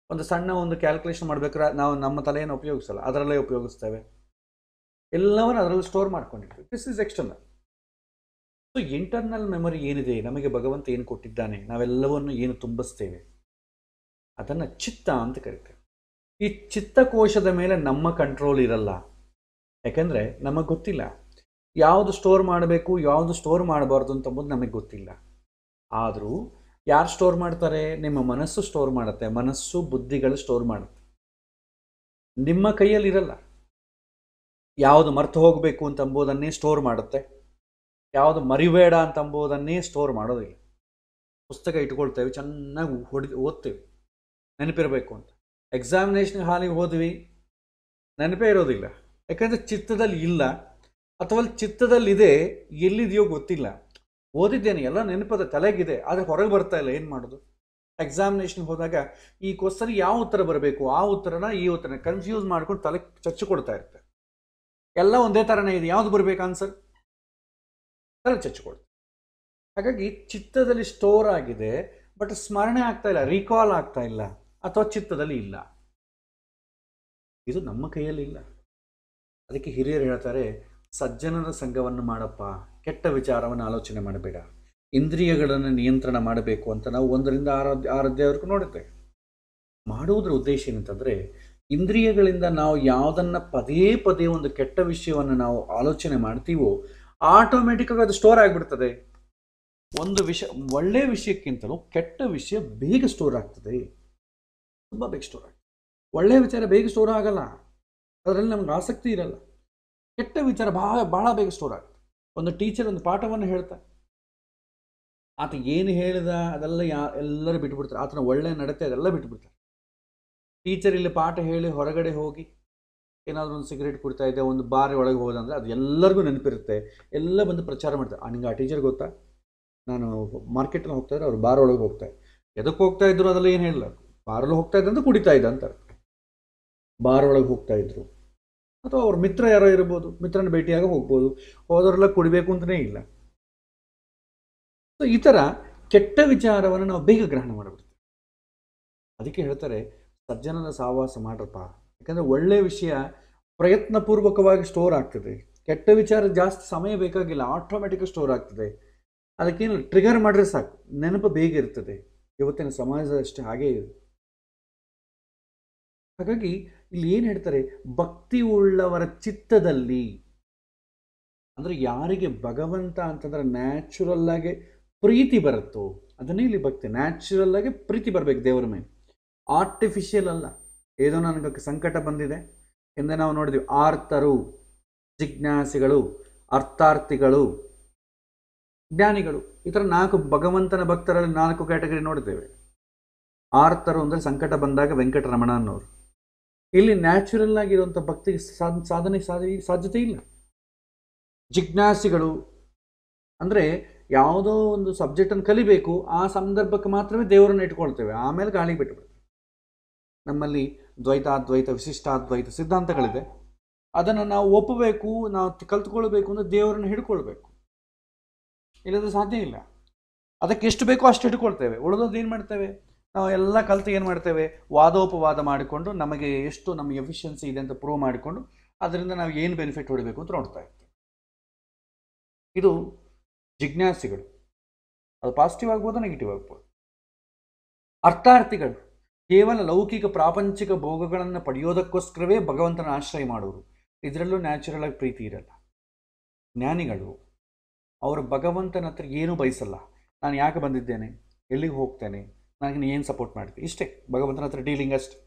ಒಂದು ಸಣ್ಣ ಒಂದು ಕ್ಯಾಲ್ಕುಲೇಷನ್ ಮಾಡಬೇಕಾದ್ರೆ ನಾವು ನಮ್ಮ ತಲೆಯನ್ನು ಉಪಯೋಗಿಸಲ್ಲ, ಅದರಲ್ಲೇ ಉಪಯೋಗಿಸ್ತೇವೆ. ಎಲ್ಲವನ್ನು ಅದರಲ್ಲಿ ಸ್ಟೋರ್ ಮಾಡ್ಕೊಂಡಿರ್ತೀವಿ. This is external. So internal memory ಏನಿದೆ, ನಮಗೆ ಭಗವಂತ ಏನು ಕೊಟ್ಟಿದ್ದಾನೆ, ನಾವೆಲ್ಲವನ್ನು ಏನು ತುಂಬಿಸ್ತೇವೆ, ಅದನ್ನು ಚಿತ್ತ ಅಂತ ಕರಿತೇವೆ. ಈ ಚಿತ್ತಕೋಶದ ಮೇಲೆ ನಮ್ಮ ಕಂಟ್ರೋಲ್ ಇರಲ್ಲ. ಯಾಕೆಂದರೆ ನಮಗೆ ಗೊತ್ತಿಲ್ಲ ಯಾವುದು ಸ್ಟೋರ್ ಮಾಡಬೇಕು, ಯಾವುದು ಸ್ಟೋರ್ ಮಾಡಬಾರ್ದು ಅಂತಂಬುದು ನಮಗೆ ಗೊತ್ತಿಲ್ಲ. ಆದರೂ ಯಾರು ಸ್ಟೋರ್ ಮಾಡ್ತಾರೆ? ನಿಮ್ಮ ಮನಸ್ಸು ಸ್ಟೋರ್ ಮಾಡುತ್ತೆ. ಮನಸ್ಸು, ಬುದ್ಧಿಗಳು ಸ್ಟೋರ್ ಮಾಡುತ್ತೆ. ನಿಮ್ಮ ಕೈಯಲ್ಲಿರಲ್ಲ. ಯಾವುದು ಮರೆತು ಹೋಗಬೇಕು ಅಂತಂಬುದನ್ನೇ ಸ್ಟೋರ್ ಮಾಡುತ್ತೆ, ಯಾವುದು ಮರಿಬೇಡ ಅಂತಂಬುದನ್ನೇ ಸ್ಟೋರ್ ಮಾಡೋದಿಲ್ಲ. ಪುಸ್ತಕ ಇಟ್ಕೊಳ್ತೇವೆ, ಚೆನ್ನಾಗಿ ಓದ್ತೇವೆ, ನೆನಪಿರಬೇಕು ಅಂತ. ಎಕ್ಸಾಮಿನೇಷನ್ ಹಾಲಿಗೆ ಹೋದ್ವಿ, ನೆನಪೇ ಇರೋದಿಲ್ಲ. ಯಾಕಂದರೆ ಚಿತ್ತದಲ್ಲಿ ಇಲ್ಲ, ಅಥವಾ ಚಿತ್ತದಲ್ಲಿದೆ, ಎಲ್ಲಿದೆಯೋ ಗೊತ್ತಿಲ್ಲ. ಓದಿದ್ದೇನೆ, ಎಲ್ಲ ನೆನಪದ, ತಲೆಗಿದೆ, ಆದರೆ ಹೊರಗೆ ಬರ್ತಾ ಇಲ್ಲ. ಏನು ಮಾಡೋದು? ಎಕ್ಸಾಮಿನೇಷನ್ಗೆ ಹೋದಾಗ ಈ ಕ್ವಶ್ಚನ್ ಯಾವ ಉತ್ತರ ಬರಬೇಕು, ಆ ಉತ್ತರನ ಈ ಉತ್ತರನ ಕನ್ಫ್ಯೂಸ್ ಮಾಡ್ಕೊಂಡು ತಲೆ ಚಚ್ಚಿಕೊಡ್ತಾ ಇರ್ತಾರೆ. ಎಲ್ಲ ಒಂದೇ ಥರನೇ ಇದೆ, ಯಾವುದು ಬರಬೇಕು ಆನ್ಸರ್? ತಲೆ ಚಚ್ಚಿಕೊಡ್ತಾರೆ. ಹಾಗಾಗಿ ಚಿತ್ತದಲ್ಲಿ ಸ್ಟೋರ್ ಆಗಿದೆ, ಬಟ್ ಸ್ಮರಣೆ ಆಗ್ತಾ ಇಲ್ಲ, ರೀಕಾಲ್ ಆಗ್ತಾ ಇಲ್ಲ, ಅಥವಾ ಚಿತ್ತದಲ್ಲಿ ಇಲ್ಲ. ಇದು ನಮ್ಮ ಕೈಯಲ್ಲಿ ಇಲ್ಲ. ಅದಕ್ಕೆ ಹಿರಿಯರು ಹೇಳ್ತಾರೆ, ಸಜ್ಜನರ ಸಂಘವನ್ನು ಮಾಡಪ್ಪ, ಕೆಟ್ಟ ವಿಚಾರವನ್ನು ಆಲೋಚನೆ ಮಾಡಬೇಡ, ಇಂದ್ರಿಯಗಳನ್ನು ನಿಯಂತ್ರಣ ಮಾಡಬೇಕು ಅಂತ ನಾವು 1 ರಿಂದ 6 ಅಧ್ಯಾಯವರೆಗೂ ನೋಡುತ್ತೇವೆ. ಮಾಡುವುದರ ಉದ್ದೇಶ ಏನಂತಂದರೆ, ಇಂದ್ರಿಯಗಳಿಂದ ನಾವು ಯಾವುದನ್ನು ಪದೇ ಪದೇ ಒಂದು ಕೆಟ್ಟ ವಿಷಯವನ್ನು ನಾವು ಆಲೋಚನೆ ಮಾಡ್ತೀವೋ ಆಟೋಮೆಟಿಕ್ಕಾಗಿ ಅದು ಸ್ಟೋರ್ ಆಗಿಬಿಡ್ತದೆ. ಒಂದು ವಿಷಯ, ಒಳ್ಳೆಯ ವಿಷಯಕ್ಕಿಂತಲೂ ಕೆಟ್ಟ ವಿಷಯ ಬೇಗ ಸ್ಟೋರ್ ಆಗ್ತದೆ, ತುಂಬ ಬೇಗ ಸ್ಟೋರ್ ಆಗ್ತದೆ. ಒಳ್ಳೆಯ ವಿಚಾರ ಬೇಗ ಸ್ಟೋರ್ ಆಗಲ್ಲ, ಅದರಲ್ಲಿ ನಮ್ಗೆ ಆಸಕ್ತಿ ಇರಲ್ಲ. ಕೆಟ್ಟ ವಿಚಾರ ಭಾಳ ಬೇಗ ಸ್ಟೋರ್ ಆಗುತ್ತೆ. ಒಂದು ಟೀಚರ್ ಒಂದು ಪಾಠವನ್ನು ಹೇಳ್ತಾರೆ, ಆತ ಏನು ಹೇಳಿದ ಅದೆಲ್ಲ ಎಲ್ಲರೂ ಬಿಟ್ಬಿಡ್ತಾರೆ. ಆತನ ಒಳ್ಳೆಯ ನಡತೆ ಅದೆಲ್ಲ ಬಿಟ್ಬಿಡ್ತಾರೆ. ಟೀಚರ್ ಇಲ್ಲಿ ಪಾಠ ಹೇಳಿ ಹೊರಗಡೆ ಹೋಗಿ ಏನಾದರೂ ಒಂದು ಸಿಗರೇಟ್ ಕುಡ್ತಾ ಇದ್ದೆ, ಒಂದು ಬಾರ್ ಒಳಗೆ ಹೋದಂದರೆ ಅದು ಎಲ್ಲರಿಗೂ ನೆನಪಿರುತ್ತೆ. ಎಲ್ಲ ಬಂದು ಪ್ರಚಾರ ಮಾಡ್ತಾರೆ. ನಿಂಗೆ ಆ ಟೀಚರ್ ಗೊತ್ತಾ, ನಾನು ಮಾರ್ಕೆಟಲ್ಲಿ ಹೋಗ್ತಾ ಇದ್ದರೆ ಅವ್ರು ಬಾರ್ ಒಳಗೆ ಹೋಗ್ತಾ ಇದ್ದೆ, ಎದಕ್ಕೆ ಹೋಗ್ತಾ ಇದ್ರು ಅದೆಲ್ಲ ಏನು ಹೇಳಿಲ್ಲ, ಬಾರಲ್ಲಿ ಹೋಗ್ತಾ ಇದ್ದ ಅಂತ ಕುಡಿತಾ ಇದ್ದ ಅಂತಾರೆ. ಬಾರ್ ಒಳಗೆ ಹೋಗ್ತಾ ಇದ್ರು, ಅಥವಾ ಅವ್ರ ಮಿತ್ರ ಯಾರೋ ಇರ್ಬೋದು, ಮಿತ್ರನ ಭೇಟಿಯಾಗ ಹೋಗ್ಬೋದು, ಹೋದವರೆಲ್ಲ ಕುಡಿಬೇಕು ಅಂತಲೇ ಇಲ್ಲ. ಸೊ ಈ ಥರ ಕೆಟ್ಟ ವಿಚಾರವನ್ನು ನಾವು ಬೇಗ ಗ್ರಹಣ ಮಾಡಿಬಿಡ್ತೀವಿ. ಅದಕ್ಕೆ ಹೇಳ್ತಾರೆ, ಸಜ್ಜನರ ಸಹವಾಸ ಮಾಡ್ರಪ್ಪ. ಯಾಕಂದರೆ ಒಳ್ಳೆಯ ವಿಷಯ ಪ್ರಯತ್ನಪೂರ್ವಕವಾಗಿ ಸ್ಟೋರ್ ಆಗ್ತದೆ, ಕೆಟ್ಟ ವಿಚಾರ ಜಾಸ್ತಿ ಸಮಯ ಬೇಕಾಗಿಲ್ಲ, ಆಟೋಮೆಟಿಕ್ ಸ್ಟೋರ್ ಆಗ್ತದೆ. ಅದಕ್ಕೇನು ಟ್ರಿಗರ್ ಮಾಡಿದ್ರೆ ಸಾಕು, ನೆನಪು ಬೇಗ ಇರ್ತದೆ. ಇವತ್ತಿನ ಸಮಾಜದಷ್ಟೇ ಹಾಗೇ ಇದೆ. ಹಾಗಾಗಿ ಇಲ್ಲಿ ಏನು ಹೇಳ್ತಾರೆ, ಭಕ್ತಿ ಉಳ್ಳವರ ಚಿತ್ತದಲ್ಲಿ, ಅಂದರೆ ಯಾರಿಗೆ ಭಗವಂತ ಅಂತಂದ್ರೆ ನ್ಯಾಚುರಲ್ ಆಗಿ ಪ್ರೀತಿ ಬರುತ್ತೋ ಅದನ್ನೇ ಇಲ್ಲಿ ಭಕ್ತಿ. ನ್ಯಾಚುರಲ್ ಆಗಿ ಪ್ರೀತಿ ಬರಬೇಕು ದೇವರ ಮೇಲೆ, ಆರ್ಟಿಫಿಷಿಯಲ್ ಅಲ್ಲ. ಏನೋ ನನಗೆ ಸಂಕಟ ಬಂದಿದೆ ಎಂದು ನಾವು ನೋಡಿದ್ವಿ, ಆರ್ತರು, ಜಿಜ್ಞಾಸಿಗಳು, ಅರ್ಥಾರ್ಥಿಗಳು, ಜ್ಞಾನಿಗಳು. ಈ ಥರ 4 ಭಗವಂತನ ಭಕ್ತರಲ್ಲಿ 4 ಕ್ಯಾಟಗರಿ ನೋಡ್ತೇವೆ. ಆರ್ತರು ಅಂದರೆ ಸಂಕಟ ಬಂದಾಗ ವೆಂಕಟರಮಣ ಅನ್ನೋರು. ಇಲ್ಲಿ ನ್ಯಾಚುರಲ್ ಆಗಿರುವಂಥ ಭಕ್ತಿಗೆ ಸಾಧನೆ ಸಾಧ್ಯತೆ ಇಲ್ಲ. ಜಿಜ್ಞಾಸಿಗಳು ಅಂದರೆ ಯಾವುದೋ ಒಂದು ಸಬ್ಜೆಕ್ಟನ್ನು ಕಲಿಬೇಕು, ಆ ಸಂದರ್ಭಕ್ಕೆ ಮಾತ್ರವೇ ದೇವರನ್ನು ಇಟ್ಕೊಳ್ತೇವೆ, ಆಮೇಲೆ ಗಾಳಿಗೆ ಬಿಟ್ಟುಬಿಡ್ತೇವೆ. ನಮ್ಮಲ್ಲಿ ದ್ವೈತಾದ್ವೈತ ವಿಶಿಷ್ಟಾದ್ವೈತ ಸಿದ್ಧಾಂತಗಳಿದೆ, ಅದನ್ನು ನಾವು ಒಪ್ಪಬೇಕು, ನಾವು ಕಲ್ತ್ಕೊಳ್ಬೇಕು ಅಂದರೆ ದೇವರನ್ನು ಹಿಡ್ಕೊಳ್ಬೇಕು, ಇಲ್ಲದ್ರೆ ಸಾಧ್ಯ ಇಲ್ಲ. ಅದಕ್ಕೆ ಎಷ್ಟು ಬೇಕೋ ಅಷ್ಟು ಹಿಡ್ಕೊಳ್ತೇವೆ, ಉಳಿದೋದು ಏನು ಮಾಡ್ತೇವೆ ನಾವು ಎಲ್ಲ ಕಲ್ತು ಏನು ಮಾಡ್ತೇವೆ, ವಾದೋಪವಾದ ಮಾಡಿಕೊಂಡು ನಮಗೆ ಎಷ್ಟು ನಮ್ಮ ಎಫಿಷಿಯನ್ಸಿ ಇದೆ ಅಂತ ಪ್ರೂವ್ ಮಾಡಿಕೊಂಡು ಅದರಿಂದ ನಾವು ಏನು ಬೆನಿಫಿಟ್ ಹೊಡಿಬೇಕು ಅಂತ ನೋಡ್ತಾ ಇರ್ತೇವೆ. ಇದು ಜಿಜ್ಞಾಸಿಗಳು. ಅದು ಪಾಸಿಟಿವ್ ಆಗ್ಬೋದು, ನೆಗೆಟಿವ್ ಆಗ್ಬೋದು. ಅರ್ಥಾರ್ಥಿಗಳು ಕೇವಲ ಲೌಕಿಕ ಪ್ರಾಪಂಚಿಕ ಭೋಗಗಳನ್ನು ಪಡೆಯೋದಕ್ಕೋಸ್ಕರವೇ ಭಗವಂತನ ಆಶ್ರಯ ಮಾಡೋರು. ಇದರಲ್ಲೂ ನ್ಯಾಚುರಲ್ ಆಗಿ ಪ್ರೀತಿ ಇರಲ್ಲ. ಜ್ಞಾನಿಗಳು ಅವರು ಭಗವಂತನ ಹತ್ರ ಏನೂ ಬಯಸಲ್ಲ. ನಾನು ಯಾಕೆ ಬಂದಿದ್ದೇನೆ, ಎಲ್ಲಿಗೆ ಹೋಗ್ತೇನೆ, ನನಗೆ ಏನು ಸಪೋರ್ಟ್ ಮಾಡ್ತೀನಿ, ಇಷ್ಟೇ ಭಗವಂತನ ಹತ್ರ ಡೀಲಿಂಗ್ ಅಷ್ಟೆ.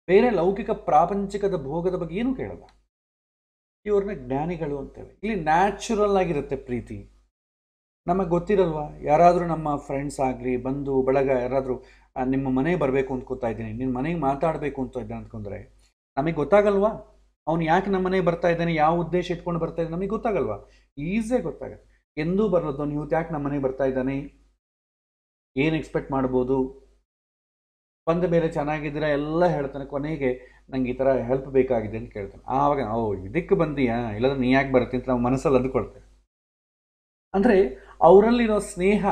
ಬೇರೆ ಲೌಕಿಕ ಪ್ರಾಪಂಚಿಕದ ಭೋಗದ ಬಗ್ಗೆ ಏನೂ ಕೇಳಲ್ಲ. ಇವ್ರನ್ನ ಜ್ಞಾನಿಗಳು ಅಂತೇವೆ. ಇಲ್ಲಿ ನ್ಯಾಚುರಲ್ ಆಗಿರುತ್ತೆ ಪ್ರೀತಿ. ನಮಗೆ ಗೊತ್ತಿರಲ್ವಾ, ಯಾರಾದರೂ ನಮ್ಮ ಫ್ರೆಂಡ್ಸ್ ಆಗಲಿ ಬಂಧು ಬಳಗ ಯಾರಾದರೂ ನಿಮ್ಮ ಮನೆಗೆ ಬರಬೇಕು ಅಂತ ಕೂತಾ ಇದ್ದೀನಿ, ನಿನ್ನ ಮನೆಗೆ ಮಾತಾಡಬೇಕು ಅಂತ ಇದ್ದಾನೆ ಅಂದ್ಕೊಂಡ್ರೆ ನಮಗೆ ಗೊತ್ತಾಗಲ್ವಾ ಅವನು ಯಾಕೆ ನಮ್ಮ ಮನೆಗೆ ಬರ್ತಾ ಇದ್ದಾನೆ, ಯಾವ ಉದ್ದೇಶ ಇಟ್ಕೊಂಡು ಬರ್ತಾ ಇದ್ದಾನೆ, ನಮಗೆ ಗೊತ್ತಾಗಲ್ವಾ? ಈಸಿಯಾಗಿ ಗೊತ್ತಾಗುತ್ತೆ. ಎಂದೂ ಬರಲದ್ದು ನೀವು ಯಾಕೆ ನಮ್ಮ ಮನೆಗೆ ಬರ್ತಾ ಇದ್ದಾನೆ, ಏನು ಎಕ್ಸ್ಪೆಕ್ಟ್ ಮಾಡ್ಬೋದು, ಬಂದ ಮೇಲೆ ಚೆನ್ನಾಗಿದ್ದೀರಾ ಎಲ್ಲ ಹೇಳ್ತಾನೆ. ಕೊನೆಗೆ ನಂಗೆ ಈ ಥರ ಹೆಲ್ಪ್ ಬೇಕಾಗಿದೆ ಅಂತ ಕೇಳ್ತಾನೆ. ಆವಾಗ ಇದಕ್ಕೆ ಬಂದೀಯಾ, ಇಲ್ಲಾಂದ್ರೆ ನೀ ಯಾಕೆ ಬರ್ತೀನಿ ಅಂತ ನಾವು ಮನಸ್ಸಲ್ಲಿ ಅಂದುಕೊಳ್ತೇವೆ. ಅಂದರೆ ಅವರಲ್ಲಿರೋ ಸ್ನೇಹ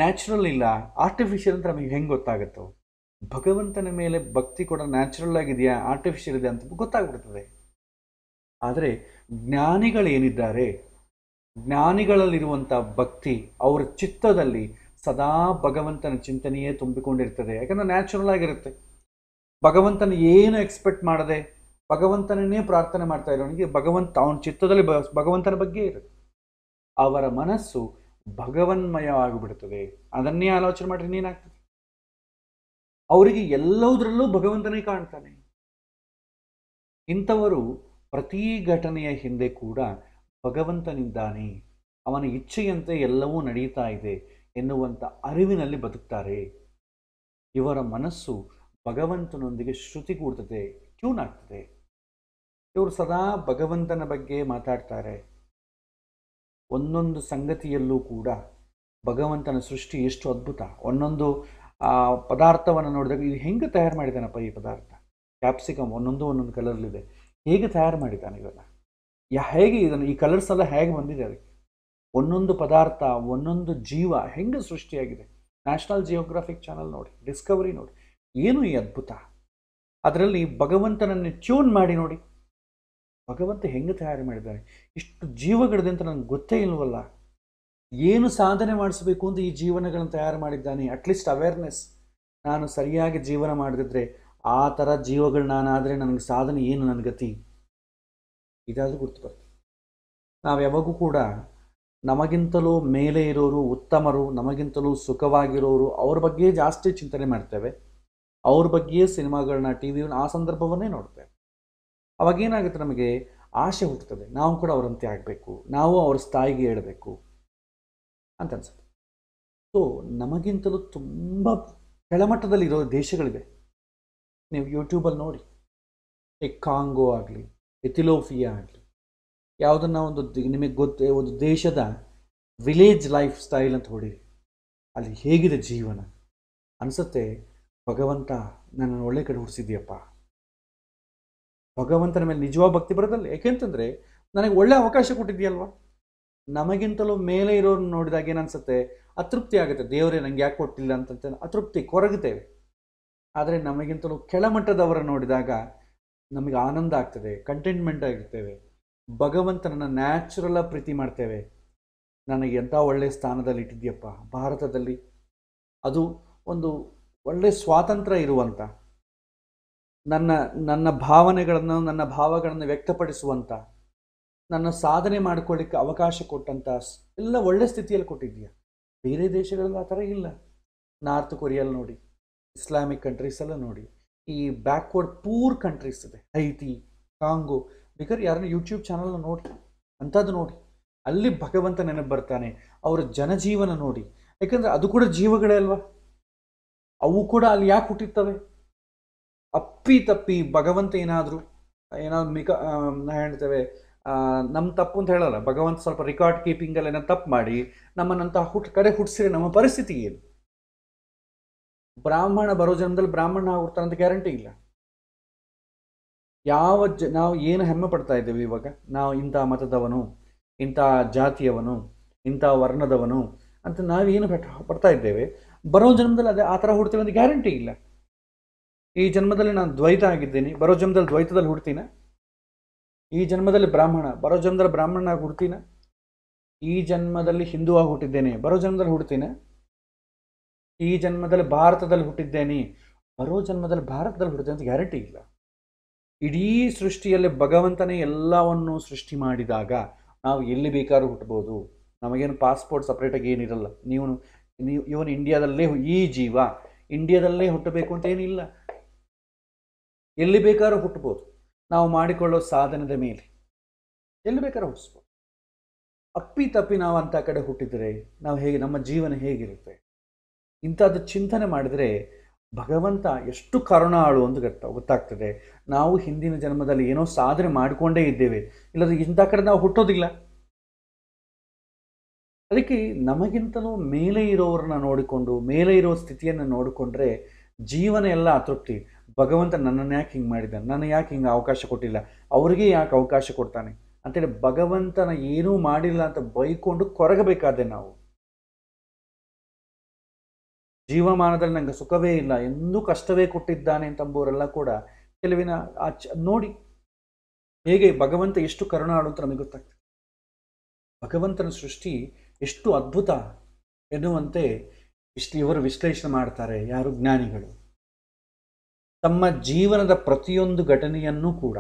ನ್ಯಾಚುರಲ್ ಇಲ್ಲ, ಆರ್ಟಿಫಿಷಿಯಲ್ ಅಂತ ನಮಗೆ ಹೆಂಗೆ ಗೊತ್ತಾಗುತ್ತೋ? ಭಗವಂತನ ಮೇಲೆ ಭಕ್ತಿ ಕೂಡ ನ್ಯಾಚುರಲ್ ಆಗಿದೆಯಾ ಆರ್ಟಿಫಿಷಿಯಲ್ ಇದೆ ಅಂತ ಗೊತ್ತಾಗ್ಬಿಡ್ತದೆ. ಆದರೆ ಜ್ಞಾನಿಗಳೇನಿದ್ದಾರೆ, ಜ್ಞಾನಿಗಳಲ್ಲಿರುವಂಥ ಭಕ್ತಿ ಅವರ ಚಿತ್ತದಲ್ಲಿ ಸದಾ ಭಗವಂತನ ಚಿಂತನೆಯೇ ತುಂಬಿಕೊಂಡಿರ್ತದೆ. ಯಾಕಂದರೆ ನ್ಯಾಚುರಲ್ ಆಗಿರುತ್ತೆ. ಭಗವಂತನ ಏನು ಎಕ್ಸ್ಪೆಕ್ಟ್ ಮಾಡದೆ ಭಗವಂತನನ್ನೇ ಪ್ರಾರ್ಥನೆ ಮಾಡ್ತಾ ಇರೋನಿಗೆ ಅವನ ಚಿತ್ತದಲ್ಲಿ ಭಗವಂತನ ಬಗ್ಗೆ ಇರುತ್ತೆ. ಅವರ ಮನಸ್ಸು ಭಗವನ್ಮಯವಾಗಿಬಿಡುತ್ತದೆ. ಅದನ್ನೇ ಆಲೋಚನೆ ಮಾಡಿದ್ರೆ ಇನ್ನೇನಾಗ್ತದೆ? ಅವರಿಗೆ ಎಲ್ಲದರಲ್ಲೂ ಭಗವಂತನೇ ಕಾಣ್ತಾನೆ. ಇಂಥವರು ಪ್ರತಿ ಘಟನೆಯ ಹಿಂದೆ ಕೂಡ ಭಗವಂತನಿದ್ದಾನೆ, ಅವನ ಇಚ್ಛೆಯಂತೆ ಎಲ್ಲವೂ ನಡೀತಾ ಇದೆ ಎನ್ನುವಂಥ ಅರಿವಿನಲ್ಲಿ ಬದುಕ್ತಾರೆ. ಇವರ ಮನಸ್ಸು ಭಗವಂತನೊಂದಿಗೆ ಶ್ರುತಿಗೂಡ್ತದೆ, ಟ್ಯೂನ್ ಆಗ್ತದೆ. ಇವರು ಸದಾ ಭಗವಂತನ ಬಗ್ಗೆ ಮಾತಾಡ್ತಾರೆ. ಒಂದೊಂದು ಸಂಗತಿಯಲ್ಲೂ ಕೂಡ ಭಗವಂತನ ಸೃಷ್ಟಿ ಎಷ್ಟು ಅದ್ಭುತ. ಒಂದೊಂದು ಪದಾರ್ಥವನ್ನು ನೋಡಿದಾಗ ಇದು ಹೆಂಗೆ ತಯಾರು ಮಾಡಿದ್ದಾನಪ್ಪ, ಈ ಪದಾರ್ಥ ಕ್ಯಾಪ್ಸಿಕಮ್ ಒಂದೊಂದು ಕಲರ್ಲಿದೆ, ಹೇಗೆ ತಯಾರು ಮಾಡಿದ್ದಾನೆ ಇವೆಲ್ಲ, ಹೇಗೆ ಇದನ್ನು ಈ ಕಲರ್ಸ್ ಎಲ್ಲ ಹೇಗೆ ಬಂದಿದೆ, ಅದಕ್ಕೆ ಒಂದೊಂದು ಪದಾರ್ಥ ಒಂದೊಂದು ಜೀವ ಹೆಂಗೆ ಸೃಷ್ಟಿಯಾಗಿದೆ. ನ್ಯಾಷನಲ್ ಜಿಯೋಗ್ರಾಫಿಕ್ ಚಾನಲ್ ನೋಡಿ, ಡಿಸ್ಕವರಿ ನೋಡಿ, ಏನು ಈ ಅದ್ಭುತ. ಅದರಲ್ಲಿ ಭಗವಂತನನ್ನು ಟ್ಯೂನ್ ಮಾಡಿ ನೋಡಿ, ಭಗವಂತ ಹೆಂಗೆ ತಯಾರು ಮಾಡಿದ್ದಾನೆ, ಇಷ್ಟು ಜೀವಗಳಿದೆ ಅಂತ ನನಗೆ ಗೊತ್ತೇ ಇಲ್ವಲ್ಲ, ಏನು ಸಾಧನೆ ಮಾಡಿಸಬೇಕು ಅಂತ ಈ ಜೀವನಗಳನ್ನು ತಯಾರು ಮಾಡಿದ್ದಾನೆ. ಅಟ್ಲೀಸ್ಟ್ ಅವೇರ್ನೆಸ್, ನಾನು ಸರಿಯಾಗಿ ಜೀವನ ಮಾಡದಿದ್ರೆ ಆ ಥರ ಜೀವಗಳು ನಾನಾದರೆ ನನಗೆ ಸಾಧನೆ ಏನು, ನನ್ನ ಗತಿ, ಇದಾದರೂ ಗುರ್ತು ಬರ್ತದೆ. ನಾವು ಯಾವಾಗೂ ಕೂಡ ನಮಗಿಂತಲೂ ಮೇಲೆ ಇರೋರು, ಉತ್ತಮರು, ನಮಗಿಂತಲೂ ಸುಖವಾಗಿರೋರು, ಅವ್ರ ಬಗ್ಗೆ ಜಾಸ್ತಿ ಚಿಂತನೆ ಮಾಡ್ತೇವೆ. ಅವ್ರ ಬಗ್ಗೆಯೇ ಸಿನಿಮಾಗಳನ್ನ, ಟಿ ವಿಗಳನ್ನ, ಆ ಸಂದರ್ಭವನ್ನೇ ನೋಡ್ತೇವೆ. ಅವಾಗೇನಾಗುತ್ತೆ, ನಮಗೆ ಆಸೆ ಹುಟ್ಟುತ್ತದೆ, ನಾವು ಕೂಡ ಅವರಂತೆ ಆಗಬೇಕು, ನಾವು ಅವ್ರ ಸ್ಥಾಯಿಗೆ ಏಳಬೇಕು ಅಂತ ಅನ್ಸುತ್ತೆ. ಸೊ ನಮಗಿಂತಲೂ ತುಂಬ ಕೆಳಮಟ್ಟದಲ್ಲಿರೋ ದೇಶಗಳಿವೆ. ನೀವು ಯೂಟ್ಯೂಬಲ್ಲಿ ನೋಡಿ, ಕಾಂಗೋ ಆಗಲಿ, ಎಥಿಯೋಪಿಯಾ ಆಗಲಿ, ಯಾವುದನ್ನ ಒಂದು ನಿಮಗೆ ಗೊತ್ತೇ ಒಂದು ದೇಶದ ವಿಲೇಜ್ ಲೈಫ್ ಸ್ಟೈಲ್ ಅಂತ ಹೊಡೀರಿ, ಅಲ್ಲಿ ಹೇಗಿದೆ ಜೀವನ ಅನಿಸುತ್ತೆ. ಭಗವಂತ ನನ್ನನ್ನು ಒಳ್ಳೆ ಕಡೆ ಹುಡ್ಸಿದ್ಯಪ್ಪ, ಭಗವಂತನ ಮೇಲೆ ನಿಜವಾದ ಭಕ್ತಿ ಬರೋದಲ್ಲ. ಯಾಕೆಂತಂದರೆ ನನಗೆ ಒಳ್ಳೆ ಅವಕಾಶ ಕೊಟ್ಟಿದೆಯಲ್ವ. ನಮಗಿಂತಲೂ ಮೇಲೆ ಇರೋರನ್ನ ನೋಡಿದಾಗ ಏನನ್ಸುತ್ತೆ, ಅತೃಪ್ತಿ ಆಗುತ್ತೆ, ದೇವರೇ ನನಗೆ ಯಾಕೆ ಕೊಟ್ಟಿಲ್ಲ ಅಂತ ಅತೃಪ್ತಿ ಕೊರಗುತ್ತೇವೆ. ಆದರೆ ನಮಗಿಂತಲೂ ಕೆಳಮಟ್ಟದವರನ್ನು ನೋಡಿದಾಗ ನಮಗೆ ಆನಂದ ಆಗ್ತದೆ, ಕಂಟೆಂಟ್ಮೆಂಟ್ ಆಗಿರ್ತೇವೆ, ಭಗವಂತನನ್ನು ನ್ಯಾಚುರಲಾಗಿ ಪ್ರೀತಿ ಮಾಡ್ತೇವೆ. ನನಗೆ ಎಂಥ ಒಳ್ಳೆಯ ಸ್ಥಾನದಲ್ಲಿ ಇಟ್ಟಿದ್ಯಪ್ಪ ಭಾರತದಲ್ಲಿ, ಅದು ಒಂದು ಒಳ್ಳೆಯ ಸ್ವಾತಂತ್ರ್ಯ ಇರುವಂಥ, ನನ್ನ ಭಾವನೆಗಳನ್ನು, ನನ್ನ ಭಾವಗಳನ್ನು ವ್ಯಕ್ತಪಡಿಸುವಂಥ, ನನ್ನ ಸಾಧನೆ ಮಾಡಿಕೊಳ್ಳಿಕ್ಕೆ ಅವಕಾಶ ಕೊಟ್ಟಂಥ ಎಲ್ಲ ಒಳ್ಳೆ ಸ್ಥಿತಿಯಲ್ಲಿ ಕೊಟ್ಟಿದ್ದೀಯ. ಬೇರೆ ದೇಶಗಳಲ್ಲಿ ಆ ಥರ ಇಲ್ಲ. ನಾರ್ತ್ ಕೊರಿಯಲ್ಲಿ ನೋಡಿ, ಇಸ್ಲಾಮಿಕ್ ಕಂಟ್ರೀಸ್ ಎಲ್ಲ ನೋಡಿ, ಈ ಬ್ಯಾಕ್ವರ್ಡ್ ಪೂರ್ ಕಂಟ್ರೀಸ್ ಇದೆ, ಹೈತಿ, ಕಾಂಗೋ, ಬೇಕಾದ್ರೆ ಯಾರನ್ನ ಯೂಟ್ಯೂಬ್ ಚಾನಲ್ನ ನೋಡಿ, ಅಂಥದ್ದು ನೋಡಿ, ಅಲ್ಲಿ ಭಗವಂತ ನೆನಪು ಬರ್ತಾನೆ. ಅವರ ಜನಜೀವನ ನೋಡಿ, ಯಾಕಂದ್ರೆ ಅದು ಕೂಡ ಜೀವಗಳೇ ಅಲ್ವಾ, ಅವು ಕೂಡ ಅಲ್ಲಿ ಯಾಕೆ ಹುಟ್ಟಿರ್ತವೆ? ಅಪ್ಪಿ ತಪ್ಪಿ ಭಗವಂತ ಏನಾದರೂ ಹೇಳ್ತೇವೆ, ನಮ್ಮ ತಪ್ಪು ಅಂತ ಹೇಳಲ್ಲ, ಭಗವಂತ ಸ್ವಲ್ಪ ರೆಕಾರ್ಡ್ ಕೀಪಿಂಗಲ್ಲಿ ಏನೋ ತಪ್ಪು ಮಾಡಿ ನಮ್ಮನ್ನಂತ ಕಡೆ ಹುಟ್ಟಿಸಿದ್ರೆ ನಮ್ಮ ಪರಿಸ್ಥಿತಿ ಏನು? ಬ್ರಾಹ್ಮಣ ಬರೋ ಜನ್ಮದಲ್ಲಿ ಬ್ರಾಹ್ಮಣ ಆಗ್ಬಿಡ್ತಾನೆ ಅಂತ ಗ್ಯಾರಂಟಿ ಇಲ್ಲ. ನಾವು ಏನು ಹೆಮ್ಮೆ ಪಡ್ತಾ ಇದ್ದೇವೆ ಇವಾಗ, ನಾವು ಇಂಥ ಮತದವನು, ಇಂಥ ಜಾತಿಯವನು, ಇಂಥ ವರ್ಣದವನು ಅಂತ ನಾವೇನು ಪಡ್ತಾ ಇದ್ದೇವೆ, ಬರೋ ಜನ್ಮದಲ್ಲಿ ಅದೇ ಆ ಥರ ಹುಡ್ತೀವಿ ಅಂತ ಗ್ಯಾರಂಟಿ ಇಲ್ಲ. ಈ ಜನ್ಮದಲ್ಲಿ ನಾನು ದ್ವೈತ ಆಗಿದ್ದೀನಿ, ಬರೋ ಜನ್ಮದಲ್ಲಿ ದ್ವೈತದಲ್ಲಿ ಹುಡ್ತೀನ? ಈ ಜನ್ಮದಲ್ಲಿ ಬ್ರಾಹ್ಮಣ, ಬರೋ ಜನ್ಮದಲ್ಲಿ ಬ್ರಾಹ್ಮಣನಾಗಿ ಹುಡ್ತೀನ? ಈ ಜನ್ಮದಲ್ಲಿ ಹಿಂದೂ ಆಗಿ ಹುಟ್ಟಿದ್ದೇನೆ, ಬರೋ ಜನ್ಮದಲ್ಲಿ ಹುಡ್ತೀನ? ಈ ಜನ್ಮದಲ್ಲಿ ಭಾರತದಲ್ಲಿ ಹುಟ್ಟಿದ್ದೇನೆ, ಬರೋ ಜನ್ಮದಲ್ಲಿ ಭಾರತದಲ್ಲಿ ಹುಡ್ತೇನೆ ಅಂತ ಗ್ಯಾರಂಟಿ ಇಲ್ಲ. ಇಡೀ ಸೃಷ್ಟಿಯಲ್ಲಿ ಭಗವಂತನೇ ಎಲ್ಲವನ್ನು ಸೃಷ್ಟಿ ಮಾಡಿದಾಗ ನಾವು ಎಲ್ಲಿ ಬೇಕಾದ್ರೂ ಹುಟ್ಟಬಹುದು. ನಮಗೇನು ಪಾಸ್ಪೋರ್ಟ್ ಸಪ್ರೇಟಾಗಿ ಏನಿರಲ್ಲ. ನೀವು ಇವನು ಇಂಡಿಯಾದಲ್ಲೇ, ಈ ಜೀವ ಇಂಡಿಯಾದಲ್ಲೇ ಹುಟ್ಟಬೇಕು ಅಂತ ಏನಿಲ್ಲ, ಎಲ್ಲಿ ಬೇಕಾದ್ರೂ ಹುಟ್ಟಬಹುದು. ನಾವು ಮಾಡಿಕೊಳ್ಳೋ ಸಾಧನದ ಮೇಲೆ ಎಲ್ಲಿ ಬೇಕಾದ್ರೂ ಹುಟ್ಟಿಸ್ಬೋದು. ಅಪ್ಪಿ ತಪ್ಪಿ ನಾವು ಅಂಥ ಕಡೆ ಹುಟ್ಟಿದರೆ ನಾವು ಹೇಗೆ, ನಮ್ಮ ಜೀವನ ಹೇಗಿರುತ್ತೆ? ಇಂಥದ್ದು ಚಿಂತನೆ ಮಾಡಿದರೆ ಭಗವಂತ ಎಷ್ಟು ಕರುಣಾಳು ಅಂತ ಗೊತ್ತಾಗ್ತದೆ. ನಾವು ಹಿಂದಿನ ಜನ್ಮದಲ್ಲಿ ಏನೋ ಸಾಧನೆ ಮಾಡಿಕೊಂಡೇ ಇದ್ದೇವೆ, ಇಲ್ಲದ್ರೆ ಇಂಥ ಕಡೆ ನಾವು ಹುಟ್ಟೋದಿಲ್ಲ. ಅದಕ್ಕೆ ನಮಗಿಂತಲೂ ಮೇಲೆ ಇರೋರನ್ನ ನೋಡಿಕೊಂಡು, ಮೇಲೆ ಇರೋ ಸ್ಥಿತಿಯನ್ನು ನೋಡಿಕೊಂಡ್ರೆ ಜೀವನ ಎಲ್ಲ ಅತೃಪ್ತಿ. ಭಗವಂತ ನನ್ನನ್ನು ಯಾಕೆ ಹಿಂಗೆ ಮಾಡಿದ್ದಾನೆ, ನನ್ನ ಯಾಕೆ ಹಿಂಗೆ ಅವಕಾಶ ಕೊಟ್ಟಿಲ್ಲ, ಅವ್ರಿಗೆ ಯಾಕೆ ಅವಕಾಶ ಕೊಡ್ತಾನೆ ಅಂತೇಳಿ ಭಗವಂತನ ಏನೂ ಮಾಡಿಲ್ಲ ಅಂತ ಬೈಕೊಂಡು ಕೊರಗಬೇಕಾದೆ ನಾವು. ಜೀವಮಾನದಲ್ಲಿ ನನಗೆ ಸುಖವೇ ಇಲ್ಲ, ಎಂದೂ ಕಷ್ಟವೇ ಕೊಟ್ಟಿದ್ದಾನೆ ಅಂತಂಬೋರೆಲ್ಲ ಕೂಡ ಕೆಲವಿನ ನೋಡಿ ಹೇಗೆ ಭಗವಂತ ಎಷ್ಟು ಕರುಣಾಳು ಅಂತ ನಮಗೆ ಗೊತ್ತಾಗ್ತದೆ. ಭಗವಂತನ ಸೃಷ್ಟಿ ಎಷ್ಟು ಅದ್ಭುತ ಎನ್ನುವಂತೆ ಇವರು ವಿಶ್ಲೇಷಣೆ ಮಾಡ್ತಾರೆ. ಯಾರು? ಜ್ಞಾನಿಗಳು. ತಮ್ಮ ಜೀವನದ ಪ್ರತಿಯೊಂದು ಘಟನೆಯನ್ನು ಕೂಡ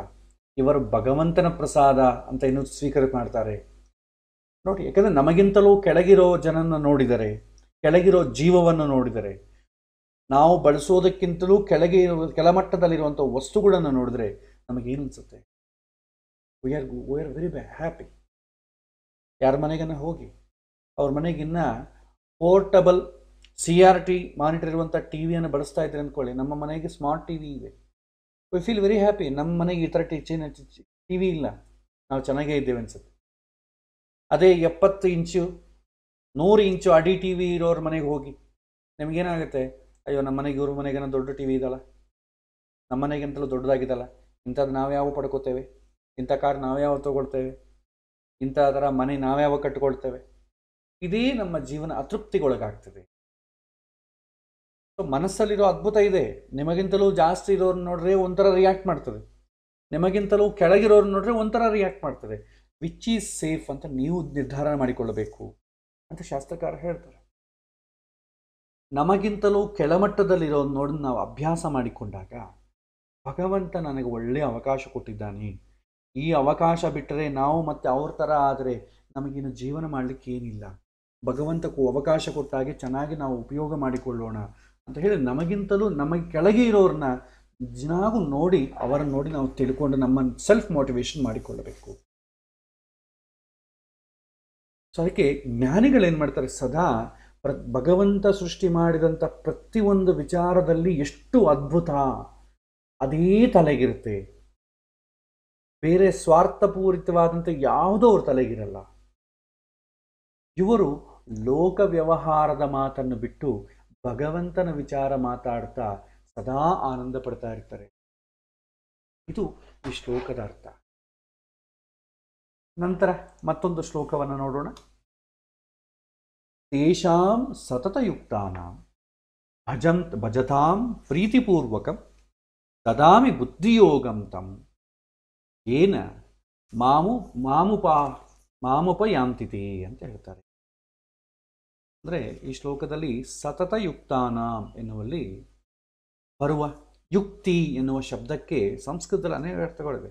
ಇವರು ಭಗವಂತನ ಪ್ರಸಾದ ಅಂತ ಇನ್ನೂ ಸ್ವೀಕಾರ ಮಾಡ್ತಾರೆ ನೋಡಿ. ಯಾಕಂದರೆ ನಮಗಿಂತಲೂ ಕೆಳಗಿರೋ ಜನನ ನೋಡಿದರೆ, ಕೆಳಗಿರೋ ಜೀವವನ್ನು ನೋಡಿದರೆ, ನಾವು ಬಳಸೋದಕ್ಕಿಂತಲೂ ಕೆಳಮಟ್ಟದಲ್ಲಿರುವಂಥ ವಸ್ತುಗಳನ್ನು ನೋಡಿದ್ರೆ ನಮಗೇನು ಅನಿಸುತ್ತೆ? We are very happy. ಯಾರ ಮನೆಗನ್ನ ಹೋಗಿ ಅವ್ರ ಮನೆಗಿನ್ನ ಪೋರ್ಟಬಲ್ CRT ಮಾನಿಟರ್ ಇರುವಂಥ ಟಿವಿಯನ್ನು ಬಳಸ್ತಾ ಇದ್ರೆ ಅಂದ್ಕೊಳ್ಳಿ, ನಮ್ಮ ಮನೆಗೆ ಸ್ಮಾರ್ಟ್ ಟಿವಿ ಇದೆ, ವಿ ಫೀಲ್ ವೆರಿ ಹ್ಯಾಪಿ. ನಮ್ಮ ಮನೆಗೆ ಈ ಥರ ಟಿವಿ ಇಲ್ಲ, ನಾವು ಚೆನ್ನಾಗೇ ಇದ್ದೇವೆ ಅನ್ಸುತ್ತೆ. ಅದೇ 70 ಇಂಚು 100 ಇಂಚು ಅಡಿ ಟಿವಿ ಇರೋರ ಮನೆಗೆ ಹೋಗಿ ನಿಮಗೇನಾಗುತ್ತೆ? ಅಯ್ಯೋ, ನಮ್ಮ ಮನೆಗೆ ಇವ್ರ ಮನೆಗೇನೋ ದೊಡ್ಡ ಟಿವಿ ಇದಲ್ಲ, ನಮ್ಮ ಮನೆಗಿಂತಲೂ ದೊಡ್ಡದಾಗಿದ್ದಲ್ಲ, ಇಂಥದ್ದು ನಾವ್ಯಾವ ಪಡ್ಕೋತೇವೆ, ಇಂಥ ಕಾರ್ ನಾವ್ಯಾವ ತೊಗೊಳ್ತೇವೆ, ಇಂಥ ಥರ ಮನೆ ನಾವ್ಯಾವ ಕಟ್ಕೊಳ್ತೇವೆ. ಇದೇ ನಮ್ಮ ಜೀವನ ಅತೃಪ್ತಿಗೊಳಗಾಗ್ತದೆ. ಸೊ ಮನಸ್ಸಲ್ಲಿರೋ ಅದ್ಭುತ ಇದೆ. ನಿಮಗಿಂತಲೂ ಜಾಸ್ತಿ ಇರೋರು ನೋಡ್ರೆ ಒಂಥರ ರಿಯಾಕ್ಟ್ ಮಾಡ್ತದೆ, ನಿಮಗಿಂತಲೂ ಕೆಳಗಿರೋರು ನೋಡ್ರೆ ಒಂಥರ ರಿಯಾಕ್ಟ್ ಮಾಡ್ತದೆ. ವಿಚ್ ಈಸ್ ಸೇಫ್ ಅಂತ ನೀವು ನಿರ್ಧಾರ ಮಾಡಿಕೊಳ್ಳಬೇಕು ಅಂತ ಶಾಸ್ತ್ರಕಾರ ಹೇಳ್ತಾರೆ. ನಮಗಿಂತಲೂ ಕೆಳಮಟ್ಟದಲ್ಲಿರೋ ನೋಡಿ ನಾವು ಅಭ್ಯಾಸ ಮಾಡಿಕೊಂಡಾಗ ಭಗವಂತ ನನಗೆ ಒಳ್ಳೆಯ ಅವಕಾಶ ಕೊಟ್ಟಿದ್ದಾನೆ, ಈ ಅವಕಾಶ ಬಿಟ್ಟರೆ ನಾವು ಮತ್ತೆ ಅವ್ರ ಥರ ಆದರೆ ನಮಗಿನ್ನು ಜೀವನ ಮಾಡಲಿಕ್ಕೆ ಏನಿಲ್ಲ, ಭಗವಂತಕ್ಕೂ ಅವಕಾಶ ಕೊಟ್ಟಾಗೆ ಚೆನ್ನಾಗಿ ನಾವು ಉಪಯೋಗ ಮಾಡಿಕೊಳ್ಳೋಣ ಅಂತ ಹೇಳಿ ನಮಗಿಂತಲೂ ನಮಗೆ ಕೆಳಗೆ ಇರೋರನ್ನ ದಿನಾಗೂ ನೋಡಿ, ಅವರನ್ನು ನೋಡಿ ನಾವು ತಿಳ್ಕೊಂಡು ನಮ್ಮ ಸೆಲ್ಫ್ ಮೋಟಿವೇಶನ್ ಮಾಡಿಕೊಳ್ಳಬೇಕು. ಸೊ ಅದಕ್ಕೆ ಜ್ಞಾನಿಗಳೇನು ಮಾಡ್ತಾರೆ, ಸದಾ ಭಗವಂತ ಸೃಷ್ಟಿ ಮಾಡಿದಂಥ ಪ್ರತಿಯೊಂದು ವಿಚಾರದಲ್ಲಿ ಎಷ್ಟು ಅದ್ಭುತ ಅದೇ ತಲೆಗಿರುತ್ತೆ, ಬೇರೆ ಸ್ವಾರ್ಥಪೂರಿತವಾದಂಥ ಯಾವುದೋ ಅವ್ರ ತಲೆಗಿರಲ್ಲ. ಇವರು ಲೋಕ ವ್ಯವಹಾರದ ಮಾತನ್ನು ಬಿಟ್ಟು ಭಗವಂತನ ವಿಚಾರ ಮಾತಾಡ್ತಾ ಸದಾ ಆನಂದ ಪಡ್ತಾ ಇರ್ತಾರೆ. ಇದು ಈ ಶ್ಲೋಕದ ಅರ್ಥ. ನಂತರ ಮತ್ತೊಂದು ಶ್ಲೋಕವನ್ನು ನೋಡೋಣ. ತೇಷಾಂ ಸತತಯುಕ್ತಾನಾಂ ಭಜತಾಂ ಪ್ರೀತಿಪೂರ್ವಕಂ ದದಾಮಿ ಬುದ್ಧಿಯೋಗಂ ತಂ ಏನ ಮಾಮುಪಯಾಂತಿತೆ ಅಂತ ಹೇಳ್ತಾರೆ. ಅಂದರೆ ಈ ಶ್ಲೋಕದಲ್ಲಿ ಸತತಯುಕ್ತಾನಾಂ ಎನ್ನುವಲ್ಲಿ ಬರುವ ಯುಕ್ತಿ ಎನ್ನುವ ಶಬ್ದಕ್ಕೆ ಸಂಸ್ಕೃತದಲ್ಲಿ ಅನೇಕ ಅರ್ಥಗಳಿವೆ.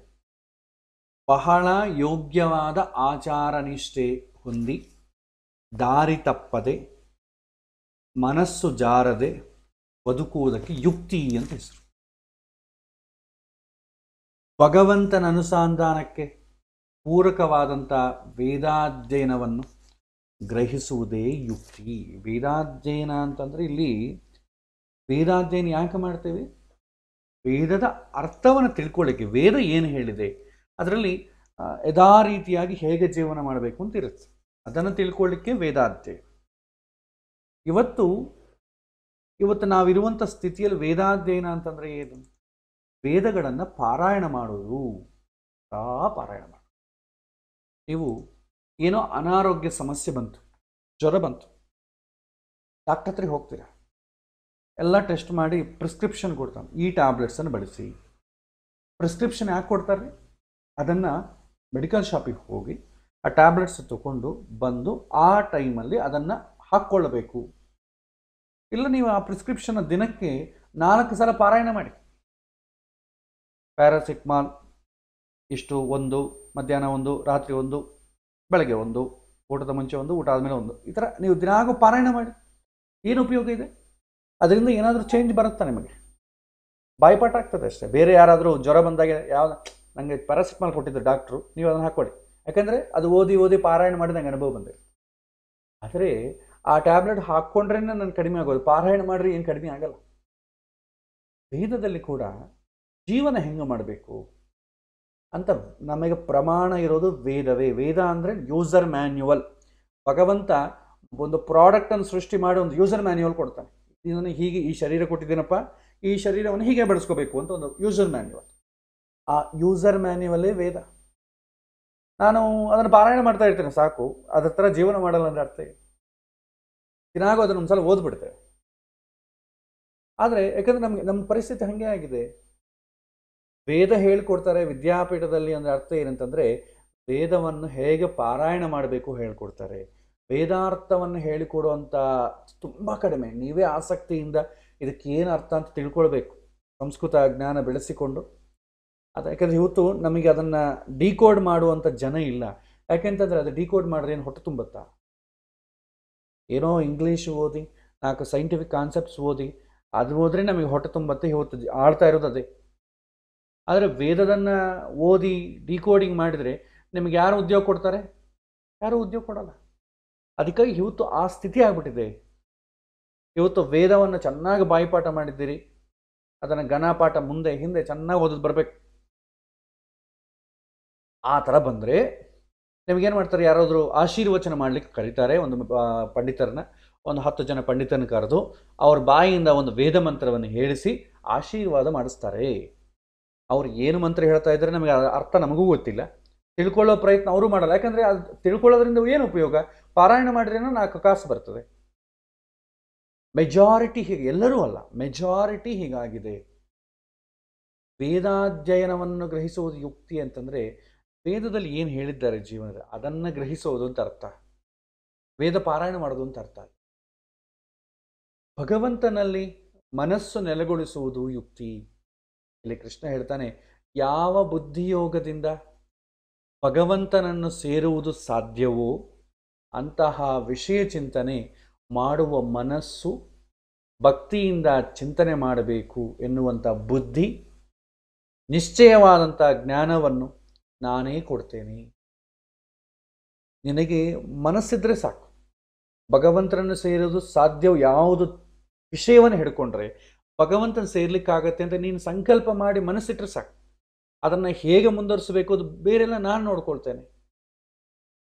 ಬಹಳ ಯೋಗ್ಯವಾದ ಆಚಾರ ನಿಷ್ಠೆ ಹೊಂದಿ, ದಾರಿ ತಪ್ಪದೆ, ಮನಸ್ಸು ಜಾರದೆ ಬದುಕುವುದಕ್ಕೆ ಯುಕ್ತಿ ಅಂತ ಹೆಸರು. ಭಗವಂತನ ಅನುಸಂಧಾನಕ್ಕೆ ಪೂರಕವಾದಂಥ ವೇದಾಧ್ಯಯನವನ್ನು ಗ್ರಹಿಸುವುದೇ ಯುಕ್ತಿ. ವೇದಾಧ್ಯಯನ ಅಂತಂದರೆ ಇಲ್ಲಿ ವೇದಾಧ್ಯಯನ ಯಾಕೆ ಮಾಡ್ತೇವೆ? ವೇದದ ಅರ್ಥವನ್ನು ತಿಳ್ಕೊಳ್ಳಿಕ್ಕೆ. ವೇದ ಏನು ಹೇಳಿದೆ, ಅದರಲ್ಲಿ ಯಥಾ ರೀತಿಯಾಗಿ ಹೇಗೆ ಜೀವನ ಮಾಡಬೇಕು ಅಂತ ಇರುತ್ತೆ, ಅದನ್ನು ತಿಳ್ಕೊಳ್ಳಿಕ್ಕೆ ವೇದಾಧ್ಯಯನ. ಇವತ್ತು ನಾವಿರುವಂಥ ಸ್ಥಿತಿಯಲ್ಲಿ ವೇದಾಧ್ಯಯನ ಅಂತಂದರೆ ಏನು? ವೇದಗಳನ್ನು ಪಾರಾಯಣ ಮಾಡೋದು, ಪಾರಾಯಣ ಮಾಡೋದು. ನೀವು ಏನೋ ಅನಾರೋಗ್ಯ ಸಮಸ್ಯೆ ಬಂತು, ಜ್ವರ ಬಂತು, ಡಾಕ್ಟರ್ ಹತ್ರ ಹೋಗ್ತೀರಾ, ಎಲ್ಲ ಟೆಸ್ಟ್ ಮಾಡಿ ಪ್ರಿಸ್ಕ್ರಿಪ್ಷನ್ ಕೊಡ್ತಾನೆ, ಈ ಟ್ಯಾಬ್ಲೆಟ್ಸನ್ನು ಬಳಸಿ. ಪ್ರಿಸ್ಕ್ರಿಪ್ಷನ್ ಯಾಕೆ ಕೊಡ್ತಾರೆ? ಅದನ್ನು ಮೆಡಿಕಲ್ ಶಾಪಿಗೆ ಹೋಗಿ ಆ ಟ್ಯಾಬ್ಲೆಟ್ಸ್ ತಗೊಂಡು ಬಂದು ಆ ಟೈಮಲ್ಲಿ ಅದನ್ನು ಹಾಕ್ಕೊಳ್ಳಬೇಕು. ಇಲ್ಲ, ನೀವು ಆ ಪ್ರಿಸ್ಕ್ರಿಪ್ಷನ್ನ ದಿನಕ್ಕೆ 4 ಸಲ ಪಾರಾಯಣ ಮಾಡಿ. ಪ್ಯಾರಾಸಿಟಮಾಲ್ ಇಷ್ಟು, 1 ಮಧ್ಯಾಹ್ನ 1, ರಾತ್ರಿ 1, ಬೆಳಗ್ಗೆ 1, ಊಟದ ಮುಂಚೆ 1, ಊಟ ಆದಮೇಲೆ 1, ಈ ಥರ ನೀವು ದಿನಾಗೂ ಪಾರಾಯಣ ಮಾಡಿ. ಏನು ಉಪಯೋಗ ಇದೆ? ಅದರಿಂದ ಏನಾದರೂ ಚೇಂಜ್ ಬರುತ್ತಾ ನಿಮಗೆ? ಬಾಯ್ಪಾಠ ಆಗ್ತದೆ ಅಷ್ಟೇ. ಬೇರೆ ಯಾರಾದರೂ ಜ್ವರ ಬಂದಾಗ ಯಾವ್ದು ನನಗೆ ಪ್ಯಾರಾಸಿಟಮಾಲ್ ಕೊಟ್ಟಿದ್ದು ಡಾಕ್ಟ್ರು, ನೀವು ಅದನ್ನು ಹಾಕ್ಕೊಳ್ಳಿ, ಯಾಕಂದರೆ ಅದು ಓದಿ ಪಾರಾಯಣ ಮಾಡಿ ನನಗೆ ಅನುಭವ ಬಂದಿದೆ. ಆದರೆ ಆ ಟ್ಯಾಬ್ಲೆಟ್ ಹಾಕ್ಕೊಂಡ್ರೇ ನಾನು ಕಡಿಮೆ ಆಗೋದು, ಪಾರಾಯಣ ಮಾಡಿದ್ರೆ ಏನು ಕಡಿಮೆ ಆಗಲ್ಲ. ವೇದದಲ್ಲಿ ಕೂಡ ಜೀವನ ಹೆಂಗೆ ಮಾಡಬೇಕು ಅಂತ ನಮಗೆ ಪ್ರಮಾಣ ಇರೋದು ವೇದವೇ. ವೇದ ಅಂದರೆ ಯೂಸರ್ ಮ್ಯಾನ್ಯುವಲ್. ಭಗವಂತ ಒಂದು ಪ್ರಾಡಕ್ಟನ್ನು ಸೃಷ್ಟಿ ಮಾಡಿ ಒಂದು ಯೂಸರ್ ಮ್ಯಾನ್ಯುವಲ್ ಕೊಡ್ತಾನೆ. ಇದನ್ನು ಹೀಗೆ, ಈ ಶರೀರ ಕೊಟ್ಟಿದ್ದೀನಪ್ಪ, ಈ ಶರೀರವನ್ನು ಹೀಗೆ ಬಳಸ್ಕೋಬೇಕು ಅಂತ ಒಂದು ಯೂಸರ್ ಮ್ಯಾನ್ಯುವಲ್. ಆ ಯೂಸರ್ ಮ್ಯಾನ್ಯುವಲ್ಲೇ ವೇದ. ನಾನು ಅದನ್ನು ಪಾರಾಯಣ ಮಾಡ್ತಾ ಇರ್ತೇನೆ ಸಾಕು, ಅದರ ಥರ ಜೀವನ ಮಾಡಲ್ಲ ಅಂದರೆ ಅರ್ಥ ಇದೆ. ದಿನಾಗೂ ಅದನ್ನು ಒಂದ್ಸಲ ಓದ್ಬಿಡ್ತೇವೆ. ಆದರೆ ಯಾಕಂದರೆ ನಮ್ಮ ಪರಿಸ್ಥಿತಿ ಹಾಗೆ ಆಗಿದೆ. ವೇದ ಹೇಳ್ಕೊಡ್ತಾರೆ ವಿದ್ಯಾಪೀಠದಲ್ಲಿ ಅಂದರೆ ಅರ್ಥ ಏನಂತಂದರೆ ವೇದವನ್ನು ಹೇಗೆ ಪಾರಾಯಣ ಮಾಡಬೇಕು ಹೇಳ್ಕೊಡ್ತಾರೆ. ವೇದಾರ್ಥವನ್ನು ಹೇಳಿಕೊಡುವಂಥ ತುಂಬ ಕಡಿಮೆ. ನೀವೇ ಆಸಕ್ತಿಯಿಂದ ಇದಕ್ಕೇನು ಅರ್ಥ ಅಂತ ತಿಳ್ಕೊಳ್ಬೇಕು, ಸಂಸ್ಕೃತ ಜ್ಞಾನ ಬೆಳೆಸಿಕೊಂಡು. ಅದು ಯಾಕಂದರೆ ಇವತ್ತು ನಮಗೆ ಅದನ್ನು ಡಿಕೋಡ್ ಮಾಡುವಂಥ ಜನ ಇಲ್ಲ. ಯಾಕೆಂತಂದರೆ ಅದು ಡಿಕೋಡ್ ಮಾಡಿದ್ರೆ ಏನು ಹೊಟ್ಟೆ ತುಂಬುತ್ತಾ? ಏನೋ ಇಂಗ್ಲೀಷ್ ಓದಿ, 4 ಸೈಂಟಿಫಿಕ್ ಕಾನ್ಸೆಪ್ಟ್ಸ್ ಓದಿ ಅದು ಹೋದರೆ ನಮಗೆ ಹೊಟ್ಟೆ ತುಂಬತ್ತೆ. ಇವತ್ತು ಆಡ್ತಾ ಇರೋದು ಅದೇ. ಆದರೆ ವೇದದನ್ನು ಓದಿ ಡಿಕೋಡಿಂಗ್ ಮಾಡಿದರೆ ನಿಮಗೆ ಯಾರು ಉದ್ಯೋಗ ಕೊಡ್ತಾರೆ? ಯಾರೂ ಉದ್ಯೋಗ ಕೊಡಲ್ಲ. ಅದಕ್ಕಾಗಿ ಇವತ್ತು ಆ ಸ್ಥಿತಿ ಆಗಿಬಿಟ್ಟಿದೆ. ಇವತ್ತು ವೇದವನ್ನು ಚೆನ್ನಾಗಿ ಬಾಯಿಪಾಠ ಮಾಡಿದ್ದೀರಿ, ಅದನ್ನು ಘನಪಾಠ ಮುಂದೆ ಹಿಂದೆ ಚೆನ್ನಾಗಿ ಓದೋದು ಬರಬೇಕು. ಆ ಥರ ಬಂದರೆ ನಿಮಗೇನು ಮಾಡ್ತಾರೆ? ಯಾರಾದರೂ ಆಶೀರ್ವಚನ ಮಾಡಲಿಕ್ಕೆ ಕರೀತಾರೆ, ಒಂದು ಪಂಡಿತರನ್ನ, ಒಂದು 10 ಜನ ಪಂಡಿತರನ್ನ ಕರೆದು ಅವ್ರ ಬಾಯಿಯಿಂದ ಒಂದು ವೇದ ಮಂತ್ರವನ್ನು ಹೇಳಿಸಿ ಆಶೀರ್ವಾದ ಮಾಡಿಸ್ತಾರೆ. ಅವ್ರು ಏನು ಮಂತ್ರ ಹೇಳ್ತಾ ಇದ್ದಾರೆ ನಮಗೆ ಅರ್ಥ ನಮಗೂ ಗೊತ್ತಿಲ್ಲ, ತಿಳ್ಕೊಳ್ಳೋ ಪ್ರಯತ್ನ ಅವರು ಮಾಡಲ್ಲ. ಯಾಕಂದರೆ ಅದು ತಿಳ್ಕೊಳ್ಳೋದ್ರಿಂದ ಏನು ಉಪಯೋಗ? ಪಾರಾಯಣ ಮಾಡಿದ್ರೇನೋ 4 ಕಾಸು ಬರ್ತದೆ. ಮೆಜಾರಿಟಿ ಹೀಗೆ, ಎಲ್ಲರೂ ಅಲ್ಲ, ಮೆಜಾರಿಟಿ ಹೀಗಾಗಿದೆ. ವೇದಾಧ್ಯಯನವನ್ನು ಗ್ರಹಿಸುವುದು ಯುಕ್ತಿ ಅಂತಂದರೆ ವೇದದಲ್ಲಿ ಏನು ಹೇಳಿದ್ದಾರೆ ಜೀವನದ ಅದನ್ನು ಗ್ರಹಿಸೋದು ಅಂತ ಅರ್ಥ. ವೇದ ಪಾರಾಯಣ ಮಾಡೋದು ಅಂತ ಅರ್ಥ. ಭಗವಂತನಲ್ಲಿ ಮನಸ್ಸು ನೆಲೆಗೊಳಿಸುವುದು ಯುಕ್ತಿ. ಇಲ್ಲಿ ಕೃಷ್ಣ ಹೇಳ್ತಾನೆ, ಯಾವ ಬುದ್ಧಿಯೋಗದಿಂದ ಭಗವಂತನನ್ನು ಸೇರುವುದು ಸಾಧ್ಯವೋ ಅಂತಹ ವಿಷಯ ಚಿಂತನೆ ಮಾಡುವ ಮನಸ್ಸು, ಭಕ್ತಿಯಿಂದ ಚಿಂತನೆ ಮಾಡಬೇಕು ಎನ್ನುವಂಥ ಬುದ್ಧಿ, ನಿಶ್ಚಯವಾದಂಥ ಜ್ಞಾನವನ್ನು ನಾನೇ ಕೊಡ್ತೇನೆ. ನಿನಗೆ ಮನಸ್ಸಿದ್ರೆ ಸಾಕು. ಭಗವಂತನನ್ನು ಸೇರೋದು ಸಾಧ್ಯ ಯಾವುದು ವಿಷಯವನ್ನು ಹಿಡ್ಕೊಂಡ್ರೆ ಭಗವಂತನ ಸೇರ್ಲಿಕ್ಕಾಗತ್ತೆ ಅಂತ ನೀನು ಸಂಕಲ್ಪ ಮಾಡಿ ಮನಸ್ಸಿಟ್ರೆ ಸಾಕು. ಅದನ್ನು ಹೇಗೆ ಮುಂದುವರಿಸಬೇಕು ಅದು ಬೇರೆಲ್ಲ ನಾನು ನೋಡ್ಕೊಳ್ತೇನೆ.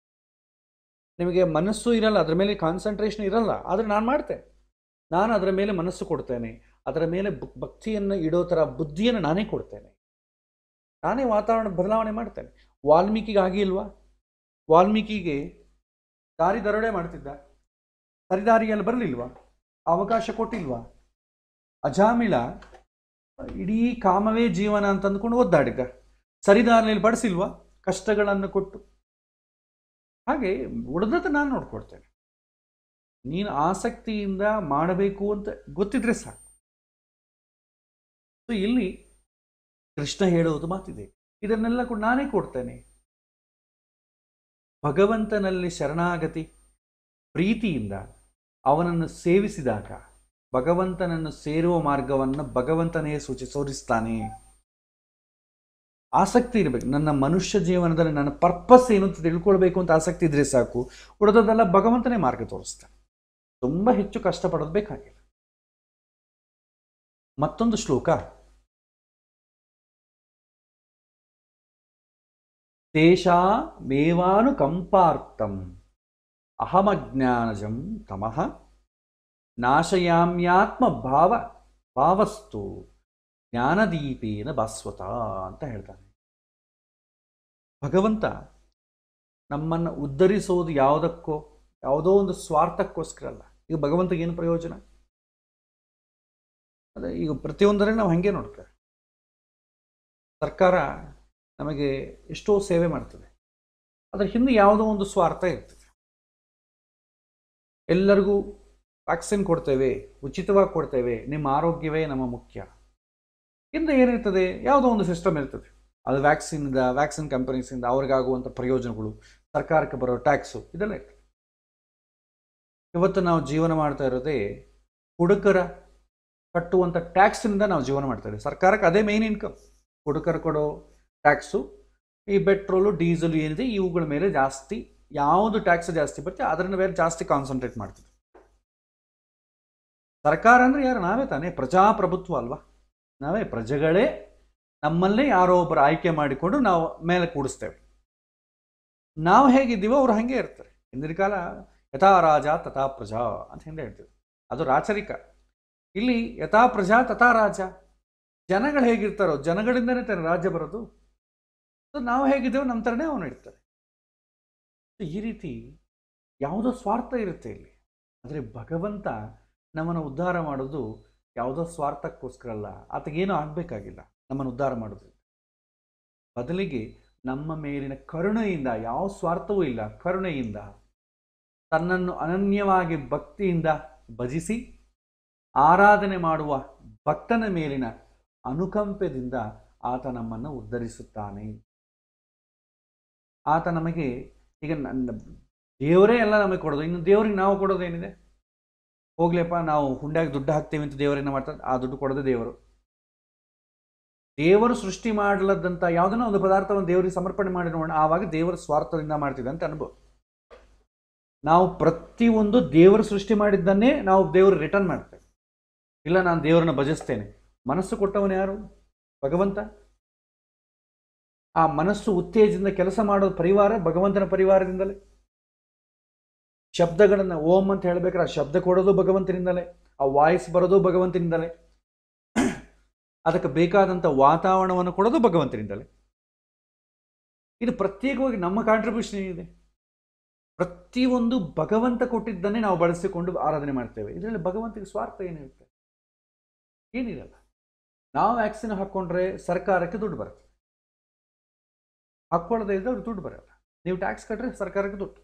ನಿಮಗೆ ಮನಸ್ಸು ಇರಲ್ಲ, ಅದರ ಮೇಲೆ ಕಾನ್ಸಂಟ್ರೇಷನ್ ಇರಲ್ಲ, ಆದರೆ ನಾನು ಮಾಡ್ತೇನೆ. ನಾನು ಅದರ ಮೇಲೆ ಮನಸ್ಸು ಕೊಡ್ತೇನೆ, ಅದರ ಮೇಲೆ ಭಕ್ತಿಯನ್ನು ಇಡೋ ಥರ ಬುದ್ಧಿಯನ್ನು ನಾನೇ ಕೊಡ್ತೇನೆ. ನಾನೇ ವಾತಾವರಣ ಬದಲಾವಣೆ ಮಾಡ್ತೇನೆ. ವಾಲ್ಮೀಕಿಗೆ ಆಗಿಲ್ವಾ? ವಾಲ್ಮೀಕಿಗೆ ದಾರಿ ದರೋಡೆ ಮಾಡ್ತಿದ್ದ, ಸರಿದಾರಿಯಲ್ಲಿ ಬರಲಿಲ್ವಾ? ಅವಕಾಶ ಕೊಟ್ಟಿಲ್ವಾ? ಅಜಾಮಿಳ ಇಡೀ ಕಾಮವೇ ಜೀವನ ಅಂತ ಅಂದ್ಕೊಂಡು ಒದ್ದಾಡಿದ್ದ, ಸರಿದಾರಿಯಲ್ಲಿ ಬಡಿಸಿಲ್ವಾ? ಕಷ್ಟಗಳನ್ನು ಕೊಟ್ಟು. ಹಾಗೆ ಉಳಿದದ್ದು ನಾನು ನೋಡ್ಕೊಡ್ತೇನೆ. ನೀನು ಆಸಕ್ತಿಯಿಂದ ಮಾಡಬೇಕು ಅಂತ ಗೊತ್ತಿದ್ರೆ ಸಾಕು. ಸೊ ಇಲ್ಲಿ ಕೃಷ್ಣ ಹೇಳುವುದು ಮಾತಿದೆ, ಇದನ್ನೆಲ್ಲ ಕೂಡ ನಾನೇ ಕೊಡ್ತೇನೆ. ಭಗವಂತನಲ್ಲಿ ಶರಣಾಗತಿ ಪ್ರೀತಿಯಿಂದ ಅವನನ್ನು ಸೇವಿಸಿದಾಗ ಭಗವಂತನನ್ನು ಸೇರುವ ಮಾರ್ಗವನ್ನು ಭಗವಂತನೇ ತೋರಿಸ್ತಾನೆ. ಆಸಕ್ತಿ ಇರಬೇಕು. ನನ್ನ ಮನುಷ್ಯ ಜೀವನದಲ್ಲಿ ನನ್ನ ಪರ್ಪಸ್ ಏನು ಅಂತ ತಿಳ್ಕೊಳ್ಬೇಕು ಅಂತ ಆಸಕ್ತಿ ಇದ್ರೆ ಸಾಕು, ಉಳಿದದೆಲ್ಲ ಭಗವಂತನೇ ಮಾರ್ಗ ತೋರಿಸ್ತಾನೆ. ತುಂಬ ಹೆಚ್ಚು ಕಷ್ಟಪಡೋದು ಬೇಕಾಗಿಲ್ಲ. ಮತ್ತೊಂದು ಶ್ಲೋಕ, ತೇಷಾ ಮೇವಾನುಕಂಪಾರ್ಥಂ ಅಹಮಜ್ಞಾನಜಂ ತಮಃ ನಾಶಯಾಮ್ಯಾತ್ಮ ಭಾವಸ್ತು ಜ್ಞಾನದೀಪೇನ ಭಾಸ್ವತ ಅಂತ ಹೇಳ್ತಾನೆ. ಭಗವಂತ ನಮ್ಮನ್ನು ಉದ್ಧರಿಸೋದು ಯಾವುದಕ್ಕೋ, ಯಾವುದೋ ಒಂದು ಸ್ವಾರ್ಥಕ್ಕೋಸ್ಕರ ಅಲ್ಲ. ಈಗ ಭಗವಂತಗೆ ಏನು ಪ್ರಯೋಜನ? ಅದೇ ಈಗ ಪ್ರತಿಯೊಂದರಲ್ಲಿ ನಾವು ಹಾಗೆ ನೋಡ್ತೇವೆ. ಸರ್ಕಾರ ನಮಗೆ ಎಷ್ಟೋ ಸೇವೆ ಮಾಡ್ತದೆ, ಅದರ ಹಿಂದೆ ಯಾವುದೋ ಒಂದು ಸ್ವಾರ್ಥ ಇರ್ತದೆ. ಎಲ್ಲರಿಗೂ ವ್ಯಾಕ್ಸಿನ್ ಕೊಡ್ತೇವೆ, ಉಚಿತವಾಗಿ ಕೊಡ್ತೇವೆ, ನಿಮ್ಮ ಆರೋಗ್ಯವೇ ನಮ್ಮ ಮುಖ್ಯ. ಹಿಂದೆ ಏನಿರ್ತದೆ? ಯಾವುದೋ ಒಂದು ಸಿಸ್ಟಮ್ ಇರ್ತದೆ. ಅದು ವ್ಯಾಕ್ಸಿನ್ ಕಂಪನೀಸಿಂದ ಅವ್ರಿಗಾಗುವಂಥ ಪ್ರಯೋಜನಗಳು, ಸರ್ಕಾರಕ್ಕೆ ಬರೋ ಟ್ಯಾಕ್ಸು, ಇದೆಲ್ಲ ಇರ್ತದೆ. ಇವತ್ತು ನಾವು ಜೀವನ ಮಾಡ್ತಾ ಇರೋದೇ ಹುಡುಕರ ಕಟ್ಟುವಂಥ ಟ್ಯಾಕ್ಸಿನಿಂದ ನಾವು ಜೀವನ ಮಾಡ್ತಾ ಇದ್ದೀವಿ. ಸರ್ಕಾರಕ್ಕೆ ಅದೇ ಮೇನ್ ಇನ್ಕಮ್. ಹುಡುಕರು ಕೊಡೋ ಟ್ಯಾಕ್ಸು, ಈ ಪೆಟ್ರೋಲು ಡೀಸೆಲ್ ಏನಿದೆ ಇವುಗಳ ಮೇಲೆ ಜಾಸ್ತಿ, ಯಾವುದು ಟ್ಯಾಕ್ಸ್ ಜಾಸ್ತಿ ಬರುತ್ತೆ ಅದರ ಮೇಲೆ ಜಾಸ್ತಿ ಕಾನ್ಸಂಟ್ರೇಟ್ ಮಾಡ್ತೀವಿ. ಸರ್ಕಾರ ಅಂದರೆ ಯಾರು? ನಾವೇ ತಾನೇ. ಪ್ರಜಾಪ್ರಭುತ್ವ ಅಲ್ವಾ? ನಾವೇ ಪ್ರಜೆಗಳೇ ನಮ್ಮಲ್ಲೇ ಯಾರೋ ಒಬ್ಬರು ಆಯ್ಕೆ ಮಾಡಿಕೊಂಡು ನಾವು ಮೇಲೆ ಕೂಡಿಸ್ತೇವೆ. ನಾವು ಹೇಗಿದ್ದೀವೋ ಅವರು ಹಾಗೆ ಇರ್ತಾರೆ. ಹಿಂದಿನ ಕಾಲ ಯಥಾ ರಾಜ ತಥಾ ಪ್ರಜಾ ಅಂತ ಹಿಂದೆ ಹೇಳ್ತೀವಿ, ಅದು ರಾಚರಿಕ. ಇಲ್ಲಿ ಯಥಾ ಪ್ರಜಾ ತಥಾ ರಾಜ. ಜನಗಳು ಹೇಗಿರ್ತಾರೋ ಜನಗಳಿಂದನೇ ತಾನೆ ರಾಜ್ಯ ಬರೋದು. ನಾವು ಹೇಗಿದ್ದೇವೋ ನಮ್ಮ ಥರನೇ ಅವನು ಇರ್ತಾರೆ. ಈ ರೀತಿ ಯಾವುದೋ ಸ್ವಾರ್ಥ ಇರುತ್ತೆ ಇಲ್ಲಿ. ಆದರೆ ಭಗವಂತ ನಮ್ಮನ್ನು ಉದ್ಧಾರ ಮಾಡೋದು ಯಾವುದೋ ಸ್ವಾರ್ಥಕ್ಕೋಸ್ಕರ ಅಲ್ಲ. ಆತಗೇನೂ ಆಗಬೇಕಾಗಿಲ್ಲ ನಮ್ಮನ್ನು ಉದ್ಧಾರ ಮಾಡೋದು. ಬದಲಿಗೆ ನಮ್ಮ ಮೇಲಿನ ಕರುಣೆಯಿಂದ, ಯಾವ ಸ್ವಾರ್ಥವೂ ಇಲ್ಲ, ಕರುಣೆಯಿಂದ ತನ್ನನ್ನು ಅನನ್ಯವಾಗಿ ಭಕ್ತಿಯಿಂದ ಭಜಿಸಿ ಆರಾಧನೆ ಮಾಡುವ ಭಕ್ತನ ಮೇಲಿನ ಅನುಕಂಪದಿಂದ ಆತ ನಮ್ಮನ್ನು ಉದ್ಧರಿಸುತ್ತಾನೆ. ಆತ ನಮಗೆ ಈಗ ದೇವರೇ ಎಲ್ಲ ನಮಗೆ ಕೊಡೋದು, ಇನ್ನು ದೇವರಿಗೆ ನಾವು ಕೊಡೋದೇನಿದೆ? ಹೋಗ್ಲಿಯಪ್ಪ, ನಾವು ಹುಂಡ್ಯಾಗಿ ದುಡ್ಡು ಹಾಕ್ತೇವೆ ಅಂತ ದೇವರೇನು ಮಾಡ್ತಾರೆ? ಆ ದುಡ್ಡು ಕೊಡೋದೇ ದೇವರು. ದೇವರು ಸೃಷ್ಟಿ ಮಾಡಲದಂಥ ಯಾವುದನ್ನ ಒಂದು ಪದಾರ್ಥವನ್ನು ದೇವರಿಗೆ ಸಮರ್ಪಣೆ ಮಾಡಿ ನೋಡೋಣ, ಆವಾಗ ದೇವರ ಸ್ವಾರ್ಥದಿಂದ ಮಾಡ್ತಿದ್ದೆ ಅಂತ ಅನುಭವ. ನಾವು ಪ್ರತಿಯೊಂದು ದೇವರು ಸೃಷ್ಟಿ ಮಾಡಿದ್ದನ್ನೇ ನಾವು ದೇವರು ರಿಟರ್ನ್ ಮಾಡ್ತೇವೆ. ಇಲ್ಲ, ನಾನು ದೇವರನ್ನ ಭಜಿಸ್ತೇನೆ. ಮನಸ್ಸು ಕೊಟ್ಟವನು ಯಾರು? ಭಗವಂತ. ಆ ಮನಸ್ಸು ಉತ್ತೇಜದಿಂದ ಕೆಲಸ ಮಾಡೋದು ಪರಿವಾರ, ಭಗವಂತನ ಪರಿವಾರದಿಂದಲೇ. ಶಬ್ದಗಳನ್ನು ಓಂ ಅಂತ ಹೇಳ್ಬೇಕಾದ್ರೆ ಆ ಶಬ್ದ ಕೊಡೋದು ಭಗವಂತನಿಂದಲೇ, ಆ ವಾಯ್ಸ್ ಬರೋದು ಭಗವಂತನಿಂದಲೇ, ಅದಕ್ಕೆ ಬೇಕಾದಂಥ ವಾತಾವರಣವನ್ನು ಕೊಡೋದು ಭಗವಂತನಿಂದಲೇ. ಇದು ಪ್ರತ್ಯೇಕವಾಗಿ ನಮ್ಮ ಕಾಂಟ್ರಿಬ್ಯೂಷನ್ ಏನಿದೆ? ಪ್ರತಿಯೊಂದು ಭಗವಂತ ಕೊಟ್ಟಿದ್ದನ್ನೇ ನಾವು ಬಳಸಿಕೊಂಡು ಆರಾಧನೆ ಮಾಡ್ತೇವೆ. ಇದರಲ್ಲಿ ಭಗವಂತನಿಗೆ ಸ್ವಾರ್ಥ ಏನಿರುತ್ತೆ? ಏನಿರಲ್ಲ. ನಾವು ವ್ಯಾಕ್ಸಿನ್ ಹಾಕ್ಕೊಂಡ್ರೆ ಸರ್ಕಾರಕ್ಕೆ ದುಡ್ಡು ಬರುತ್ತೆ, ಹಾಕ್ಕೊಳ್ಳೋದೇ ಇದ್ದರೆ ಅವ್ರಿಗೆ ದುಡ್ಡು ಬರಲ್ಲ. ನೀವು ಟ್ಯಾಕ್ಸ್ ಕಟ್ಟರೆ ಸರ್ಕಾರಕ್ಕೆ ದುಡ್ಡು.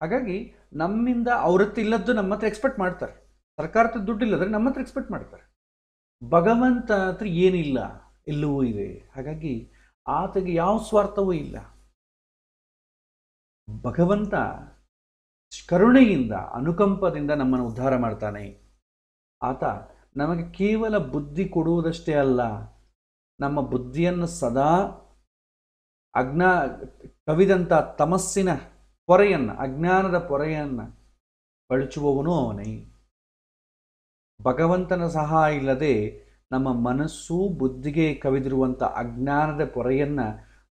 ಹಾಗಾಗಿ ನಮ್ಮಿಂದ ಅವ್ರ ಹತ್ರ ಇಲ್ಲದ್ದು ನಮ್ಮ ಹತ್ರ ಎಕ್ಸ್ಪೆಕ್ಟ್ ಮಾಡ್ತಾರೆ. ಸರ್ಕಾರದ ದುಡ್ಡು ಇಲ್ಲದ್ರೆ ನಮ್ಮ ಹತ್ರ ಎಕ್ಸ್ಪೆಕ್ಟ್ ಮಾಡ್ತಾರೆ. ಭಗವಂತ ಹತ್ರ ಏನಿಲ್ಲ, ಎಲ್ಲವೂ ಇದೆ. ಹಾಗಾಗಿ ಆತಗೆ ಯಾವ ಸ್ವಾರ್ಥವೂ ಇಲ್ಲ. ಭಗವಂತ ಕರುಣೆಯಿಂದ, ಅನುಕಂಪದಿಂದ ನಮ್ಮನ್ನು ಉದ್ಧಾರ ಮಾಡ್ತಾನೆ. ಆತ ನಮಗೆ ಕೇವಲ ಬುದ್ಧಿ ಕೊಡುವುದಷ್ಟೇ ಅಲ್ಲ, ನಮ್ಮ ಬುದ್ಧಿಯನ್ನು ಸದಾ ಕವಿದಂಥ ತಮಸ್ಸಿನ ಪೊರೆಯನ್ನು, ಅಜ್ಞಾನದ ಪೊರೆಯನ್ನು ಬಳಚುವವನು ಅವನೇ. ಭಗವಂತನ ಸಹಾಯ ಇಲ್ಲದೆ ನಮ್ಮ ಮನಸ್ಸು, ಬುದ್ಧಿಗೆ ಕವಿದಿರುವಂಥ ಅಜ್ಞಾನದ ಪೊರೆಯನ್ನು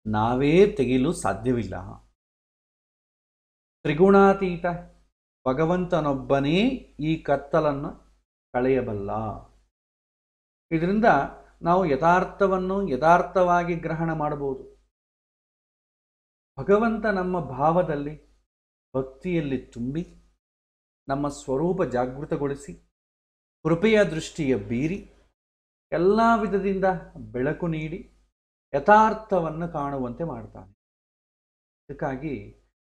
ನಾವೇ ತೆಗೆಯಲು ಸಾಧ್ಯವಿಲ್ಲ. ತ್ರಿಗುಣಾತೀತ ಭಗವಂತನೊಬ್ಬನೇ ಈ ಕತ್ತಲನ್ನು ಕಳೆಯಬಲ್ಲ. ಇದರಿಂದ ನಾವು ಯಥಾರ್ಥವನ್ನು ಯಥಾರ್ಥವಾಗಿ ಗ್ರಹಣ ಮಾಡಬಹುದು. ಭಗವಂತ ನಮ್ಮ ಭಾವದಲ್ಲಿ, ಭಕ್ತಿಯಲ್ಲಿ ತುಂಬಿ ನಮ್ಮ ಸ್ವರೂಪ ಜಾಗೃತಗೊಳಿಸಿ ಕೃಪೆಯ ದೃಷ್ಟಿಯ ಬೀರಿ ಎಲ್ಲ ವಿಧದಿಂದ ಬೆಳಕು ನೀಡಿ ಯಥಾರ್ಥವನ್ನು ಕಾಣುವಂತೆ ಮಾಡ್ತಾನೆ. ಅದಕ್ಕಾಗಿ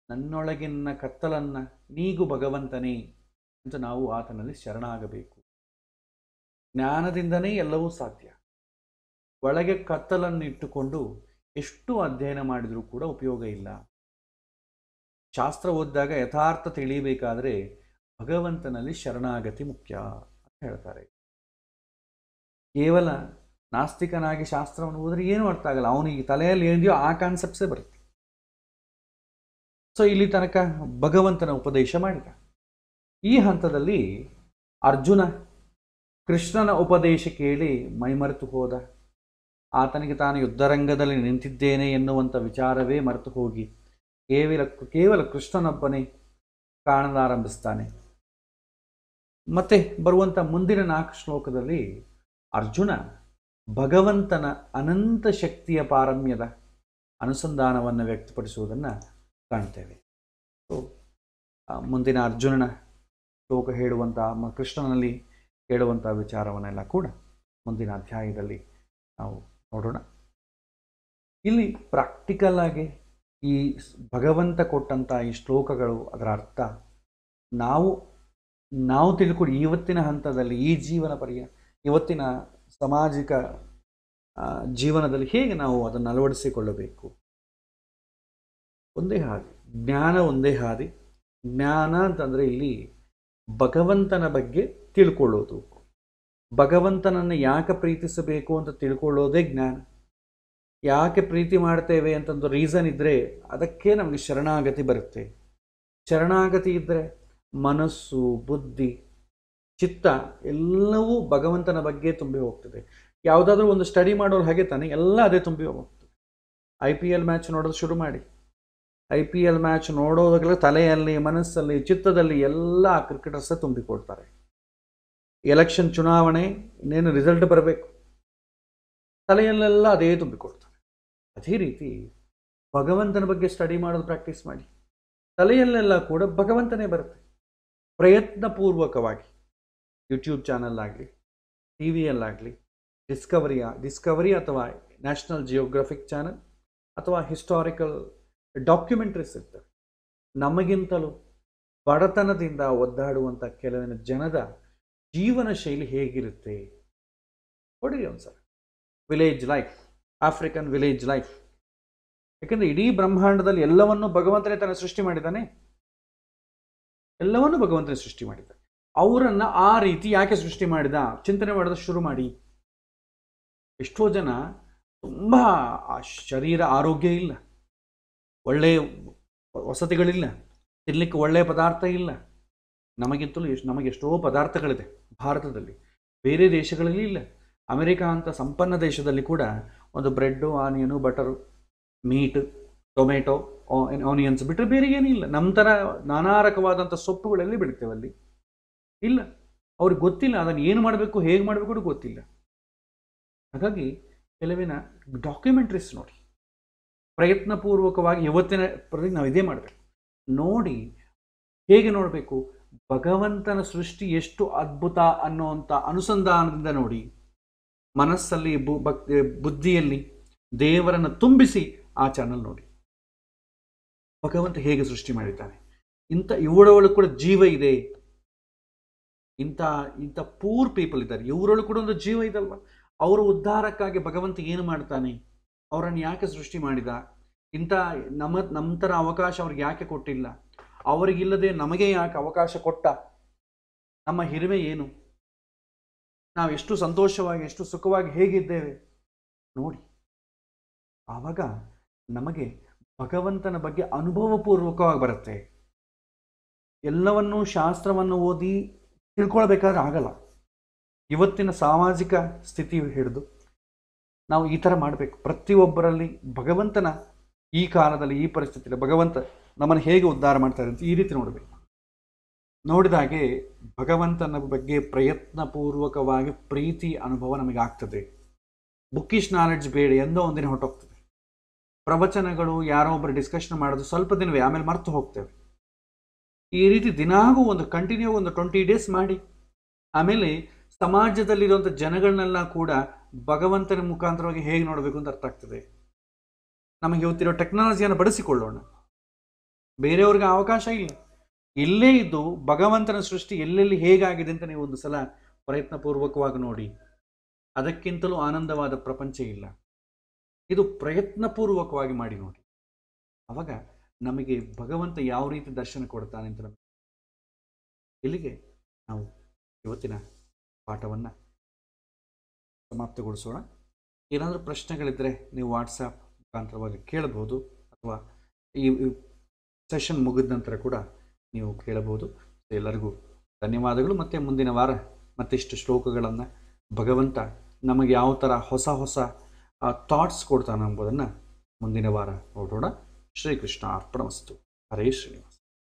ನನ್ನೊಳಗಿನ ಕತ್ತಲನ್ನು ನೀಗು ಭಗವಂತನೇ ಅಂತ ನಾವು ಆತನಲ್ಲಿ ಶರಣಾಗಬೇಕು. ಜ್ಞಾನದಿಂದನೇ ಎಲ್ಲವೂ ಸಾಧ್ಯ. ಒಳಗೆ ಕತ್ತಲನ್ನು ಇಟ್ಟುಕೊಂಡು ಎಷ್ಟು ಅಧ್ಯಯನ ಮಾಡಿದರೂ ಕೂಡ ಉಪಯೋಗ ಇಲ್ಲ. ಶಾಸ್ತ್ರ ಓದಿದಾಗ ಯಥಾರ್ಥ ತಿಳಿಯಬೇಕಾದರೆ ಭಗವಂತನಲ್ಲಿ ಶರಣಾಗತಿ ಮುಖ್ಯ ಅಂತ ಹೇಳ್ತಾರೆ. ಕೇವಲ ನಾಸ್ತಿಕನಾಗಿ ಶಾಸ್ತ್ರವನ್ನು ಓದಿದ್ರೆ ಏನೂ ಅರ್ಥ ಆಗಲ್ಲ. ಅವನಿಗೆ ತಲೆಯಲ್ಲಿ ಏನಿದೆಯೋ ಆ ಕಾನ್ಸೆಪ್ಟ್ಸೇ ಬರುತ್ತೆ. ಸೊ ಇಲ್ಲಿ ತನಕ ಭಗವಂತನ ಉಪದೇಶ ಮಾಡಿದ. ಈ ಹಂತದಲ್ಲಿ ಅರ್ಜುನ ಕೃಷ್ಣನ ಉಪದೇಶ ಕೇಳಿ ಮೈಮರೆತು ಹೋದ. ಆತನಿಗೆ ತಾನು ಯುದ್ಧರಂಗದಲ್ಲಿ ನಿಂತಿದ್ದೇನೆ ಎನ್ನುವಂಥ ವಿಚಾರವೇ ಮರೆತು ಹೋಗಿ ಕೇವಲ ಕೃಷ್ಣನೊಬ್ಬನೇ ಕಾಣಲಾರಂಭಿಸ್ತಾನೆ. ಮತ್ತೆ ಬರುವಂಥ ಮುಂದಿನ 4 ಶ್ಲೋಕದಲ್ಲಿ ಅರ್ಜುನ ಭಗವಂತನ ಅನಂತ ಶಕ್ತಿಯ ಪಾರಮ್ಯದ ಅನುಸಂಧಾನವನ್ನು ವ್ಯಕ್ತಪಡಿಸುವುದನ್ನು ಕಾಣ್ತೇವೆ. ಸೊ ಮುಂದಿನ ಅರ್ಜುನನ ಶ್ಲೋಕ ಹೇಳುವಂಥ ಕೃಷ್ಣನಲ್ಲಿ ಹೇಳುವಂಥ ವಿಚಾರವನ್ನೆಲ್ಲ ಕೂಡ ಮುಂದಿನ ಅಧ್ಯಾಯದಲ್ಲಿ ನಾವು ನೋಡೋಣ. ಇಲ್ಲಿ ಪ್ರಾಕ್ಟಿಕಲ್ ಆಗಿ ಈ ಭಗವಂತ ಕೊಟ್ಟಂಥ ಈ ಶ್ಲೋಕಗಳು, ಅದರ ಅರ್ಥ ನಾವು ತಿಳ್ಕೊಂಡು ಇವತ್ತಿನ ಹಂತದಲ್ಲಿ ಈ ಇವತ್ತಿನ ಸಾಮಾಜಿಕ ಜೀವನದಲ್ಲಿ ಹೇಗೆ ನಾವು ಅದನ್ನು ಅಳವಡಿಸಿಕೊಳ್ಳಬೇಕು. ಒಂದೇ ಹಾದಿ, ಜ್ಞಾನ ಒಂದೇ ಹಾದಿ. ಜ್ಞಾನ ಅಂತಂದರೆ ಇಲ್ಲಿ ಭಗವಂತನ ಬಗ್ಗೆ ತಿಳ್ಕೊಳ್ಳೋದು, ಭಗವಂತನನ್ನು ಯಾಕೆ ಪ್ರೀತಿಸಬೇಕು ಅಂತ ತಿಳ್ಕೊಳ್ಳೋದೇ ಜ್ಞಾನ. ಯಾಕೆ ಪ್ರೀತಿ ಮಾಡ್ತೇವೆ ಅಂತಂದು ರೀಸನ್ ಇದ್ದರೆ ಅದಕ್ಕೆ ನಮಗೆ ಶರಣಾಗತಿ ಬರುತ್ತೆ. ಶರಣಾಗತಿ ಇದ್ದರೆ ಮನಸ್ಸು, ಬುದ್ಧಿ, ಚಿತ್ತ ಎಲ್ಲವೂ ಭಗವಂತನ ಬಗ್ಗೆ ತುಂಬಿ ಹೋಗ್ತದೆ. ಯಾವುದಾದ್ರೂ ಒಂದು ಸ್ಟಡಿ ಮಾಡೋರು ಹಾಗೆ ತಾನೆ, ಎಲ್ಲ ಅದೇ ತುಂಬಿ ಹೋಗ್ತದೆ. IPL ಮ್ಯಾಚ್ ನೋಡೋದು ಶುರು ಮಾಡಿ, IPL ಮ್ಯಾಚ್ ನೋಡೋದಾಗಲೇ ತಲೆಯಲ್ಲಿ, ಮನಸ್ಸಲ್ಲಿ, ಚಿತ್ತದಲ್ಲಿ ಎಲ್ಲ ಕ್ರಿಕೆಟರ್ಸೇ ತುಂಬಿಕೊಡ್ತಾರೆ. ಎಲೆಕ್ಷನ್ ಚುನಾವಣೆ ಇನ್ನೇನು ರಿಸಲ್ಟ್ ಬರಬೇಕು, ತಲೆಯಲ್ಲೆಲ್ಲ ಅದೇ ತುಂಬಿಕೊಡ್ತಾರೆ. ಅದೇ ರೀತಿ ಭಗವಂತನ ಬಗ್ಗೆ ಸ್ಟಡಿ ಮಾಡೋದು ಪ್ರಾಕ್ಟೀಸ್ ಮಾಡಿ, ತಲೆಯಲ್ಲೆಲ್ಲ ಕೂಡ ಭಗವಂತನೇ ಬರುತ್ತೆ. ಪ್ರಯತ್ನಪೂರ್ವಕವಾಗಿ ಯೂಟ್ಯೂಬ್ ಚಾನಲ್ ಆಗಲಿ, ಟಿ ವಿಯಲ್ಲಾಗಲಿ, ಡಿಸ್ಕವರಿ ಅಥವಾ ನ್ಯಾಷನಲ್ ಜಿಯೋಗ್ರಫಿಕ್ ಚಾನಲ್ ಅಥವಾ ಹಿಸ್ಟಾರಿಕಲ್ ಡಾಕ್ಯುಮೆಂಟ್ರೀಸ್ ಇರ್ತವೆ. ನಮಗಿಂತಲೂ ಬಡತನದಿಂದ ಒದ್ದಾಡುವಂಥ ಕೆಲವಿನ ಜನದ ಜೀವನ ಶೈಲಿ ಹೇಗಿರುತ್ತೆ ಹೊಡಿರಿ ಒಂದ್ಸಲ. Village life, African village life. ಯಾಕೆಂದರೆ ಇಡೀ ಬ್ರಹ್ಮಾಂಡದಲ್ಲಿ ಎಲ್ಲವನ್ನೂ ಭಗವಂತನೇ ತಾನೇ ಸೃಷ್ಟಿ ಮಾಡಿದ್ದಾನೆ. ಎಲ್ಲವನ್ನೂ ಭಗವಂತನೇ ಸೃಷ್ಟಿ ಮಾಡಿದ್ದಾನೆ. ಅವರನ್ನು ಆ ರೀತಿ ಯಾಕೆ ಸೃಷ್ಟಿ ಮಾಡಿದ ಚಿಂತನೆ ಮಾಡೋದು ಶುರು ಮಾಡಿ. ಎಷ್ಟೋ ಜನ ತುಂಬ ಶರೀರ ಆರೋಗ್ಯ ಇಲ್ಲ, ಒಳ್ಳೆಯ ವಸತಿಗಳಿಲ್ಲ, ತಿನ್ನಲಿಕ್ಕೆ ಒಳ್ಳೆಯ ಪದಾರ್ಥ ಇಲ್ಲ. ನಮಗಿಂತಲೂ ನಮಗೆಷ್ಟೋ ಪದಾರ್ಥಗಳಿದೆ ಭಾರತದಲ್ಲಿ, ಬೇರೆ ದೇಶಗಳಲ್ಲಿ ಇಲ್ಲ. ಅಮೆರಿಕ ಅಂತ ಸಂಪನ್ನ ದೇಶದಲ್ಲಿ ಕೂಡ ಒಂದು bread, onion, butter, meet, tomato, onions ಬಿಟ್ಟರೆ ಬೇರೆ ಏನಿಲ್ಲ. ನಮ್ಮ ಥರ ನಾನಾ ರಕವಾದಂಥ ಸೊಪ್ಪುಗಳಲ್ಲಿ ಬೆಳಿತೇವೆ ಅಲ್ಲಿ ಇಲ್ಲ. ಅವ್ರಿಗೆ ಗೊತ್ತಿಲ್ಲ ಅದನ್ನು ಏನು ಮಾಡಬೇಕು, ಹೇಗೆ ಮಾಡಬೇಕು ಕೂಡ ಗೊತ್ತಿಲ್ಲ. ಹಾಗಾಗಿ ಕೆಲವಿನ ಡಾಕ್ಯುಮೆಂಟ್ರೀಸ್ ನೋಡಿ, ಪ್ರಯತ್ನಪೂರ್ವಕವಾಗಿ ಇವತ್ತಿನ ಪ್ರತಿ ನಾವು ಇದೇ ಮಾಡಬೇಕು. ನೋಡಿ, ಹೇಗೆ ನೋಡಬೇಕು, ಭಗವಂತನ ಸೃಷ್ಟಿ ಎಷ್ಟು ಅದ್ಭುತ ಅನ್ನುವಂಥ ಅನುಸಂಧಾನದಿಂದ ನೋಡಿ, ಮನಸ್ಸಲ್ಲಿ ಬುದ್ಧಿಯಲ್ಲಿ ದೇವರನ್ನು ತುಂಬಿಸಿ ಆ ಚಾನಲ್ ನೋಡಿ. ಭಗವಂತ ಹೇಗೆ ಸೃಷ್ಟಿ ಮಾಡಿದ್ದಾನೆ, ಇವರೊಳಗೆ ಕೂಡ ಜೀವ ಇದೆ, ಇಂಥ ಪೂರ್ ಪೀಪಲ್ ಇದ್ದಾರೆ, ಇವರೊಳಗೆ ಕೂಡ ಒಂದು ಜೀವ ಇದಲ್ವ. ಅವರ ಉದ್ಧಾರಕ್ಕಾಗಿ ಭಗವಂತ ಏನು ಮಾಡ್ತಾನೆ, ಅವರನ್ನು ಯಾಕೆ ಸೃಷ್ಟಿ ಮಾಡಿದ, ನಮ್ಮ ಥರ ಅವಕಾಶ ಅವ್ರಿಗೆ ಯಾಕೆ ಕೊಟ್ಟಿಲ್ಲ, ಅವರಿಗಿಲ್ಲದೆ ನಮಗೆ ಯಾಕೆ ಅವಕಾಶ ಕೊಟ್ಟ, ನಮ್ಮ ಹಿರಿಮೆ ಏನು, ನಾವು ಎಷ್ಟು ಸಂತೋಷವಾಗಿ ಎಷ್ಟು ಸುಖವಾಗಿ ಹೇಗಿದ್ದೇವೆ ನೋಡಿ. ಆವಾಗ ನಮಗೆ ಭಗವಂತನ ಬಗ್ಗೆ ಅನುಭವಪೂರ್ವಕವಾಗಿ ಬರುತ್ತೆ. ಎಲ್ಲವನ್ನೂ ಶಾಸ್ತ್ರವನ್ನು ಓದಿ ತಿಳ್ಕೊಳ್ಬೇಕಾದ್ರೆ ಆಗಲ್ಲ. ಇವತ್ತಿನ ಸಾಮಾಜಿಕ ಸ್ಥಿತಿ ಹಿಡಿದು ನಾವು ಈ ಥರ ಮಾಡಬೇಕು. ಪ್ರತಿಯೊಬ್ಬರಲ್ಲಿ ಭಗವಂತನ ಈ ಕಾಲದಲ್ಲಿ ಈ ಪರಿಸ್ಥಿತಿಯಲ್ಲಿ ಭಗವಂತ ನಮ್ಮನ್ನು ಹೇಗೆ ಉದ್ಧಾರ ಮಾಡ್ತಾರೆ ಅಂತ ಈ ರೀತಿ ನೋಡಬೇಕು. ನೋಡಿದಾಗೆ ಭಗವಂತನ ಬಗ್ಗೆ ಪ್ರಯತ್ನಪೂರ್ವಕವಾಗಿ ಪ್ರೀತಿ ಅನುಭವ ನಮಗೆ ಆಗ್ತದೆ. ಬುಕ್ಕಿಶ್ ನಾಲೆಡ್ಜ್ ಬೇಡ, ಎಂದೋ ಒಂದಿನ ಹೊರಟೋಗ್ತದೆ. ಪ್ರವಚನಗಳು ಯಾರೋ ಒಬ್ಬರು ಡಿಸ್ಕಷನ್ ಮಾಡೋದು ಸ್ವಲ್ಪ ದಿನವೇ, ಆಮೇಲೆ ಮರ್ತು ಹೋಗ್ತೇವೆ. ಈ ರೀತಿ ದಿನಾಗೂ ಒಂದು ಕಂಟಿನ್ಯೂ ಒಂದು 20 ಡೇಸ್ ಮಾಡಿ, ಆಮೇಲೆ ಸಮಾಜದಲ್ಲಿರುವಂಥ ಜನಗಳನ್ನೆಲ್ಲ ಕೂಡ ಭಗವಂತನ ಮುಖಾಂತರವಾಗಿ ಹೇಗೆ ನೋಡಬೇಕು ಅಂತ ಅರ್ಥ ಆಗ್ತದೆ. ನಮಗೆ ಇವತ್ತಿರೋ ಟೆಕ್ನಾಲಜಿಯನ್ನು ಬಳಸಿಕೊಳ್ಳೋಣ. ಬೇರೆಯವ್ರಿಗೆ ಅವಕಾಶ ಇಲ್ಲ, ಇಲ್ಲೇ ಇದ್ದು ಭಗವಂತನ ಸೃಷ್ಟಿ ಎಲ್ಲೆಲ್ಲಿ ಹೇಗಾಗಿದೆ ಅಂತ ನೀವು ಒಂದು ಸಲ ಪ್ರಯತ್ನಪೂರ್ವಕವಾಗಿ ನೋಡಿ. ಅದಕ್ಕಿಂತಲೂ ಆನಂದವಾದ ಪ್ರಪಂಚ ಇಲ್ಲ. ಇದು ಪ್ರಯತ್ನಪೂರ್ವಕವಾಗಿ ಮಾಡಿ ನೋಡಿ. ಆವಾಗ ನಮಗೆ ಭಗವಂತ ಯಾವ ರೀತಿ ದರ್ಶನ ಕೊಡ್ತಾನೆ ಅಂತ ನಮಗೆ. ಇಲ್ಲಿಗೆ ನಾವು ಇವತ್ತಿನ ಪಾಠವನ್ನು ಸಮಾಪ್ತಿಗೊಳಿಸೋಣ. ಏನಾದರೂ ಪ್ರಶ್ನೆಗಳಿದ್ದರೆ ನೀವು ವಾಟ್ಸಾಪ್ ಮುಖಾಂತರವಾಗಿ ಕೇಳಬಹುದು, ಅಥವಾ ಈ ಸೆಷನ್ ಮುಗಿದ ನಂತರ ಕೂಡ ನೀವು ಕೇಳಬಹುದು. ಎಲ್ಲರಿಗೂ ಧನ್ಯವಾದಗಳು. ಮತ್ತು ಮುಂದಿನ ವಾರ ಮತ್ತಿಷ್ಟು ಶ್ಲೋಕಗಳನ್ನು ಭಗವಂತ ನಮಗೆ ಯಾವ ಥರ ಹೊಸ ಹೊಸ ಥಾಟ್ಸ್ ಕೊಡ್ತಾನೆ ಎಂಬುದನ್ನು ಮುಂದಿನ ವಾರ ನೋಡೋಣ. ಶ್ರೀಕೃಷ್ಣ ಅರ್ಪಣಮಸ್ತು. ಹರೇ ಶ್ರೀನಿವಾಸ.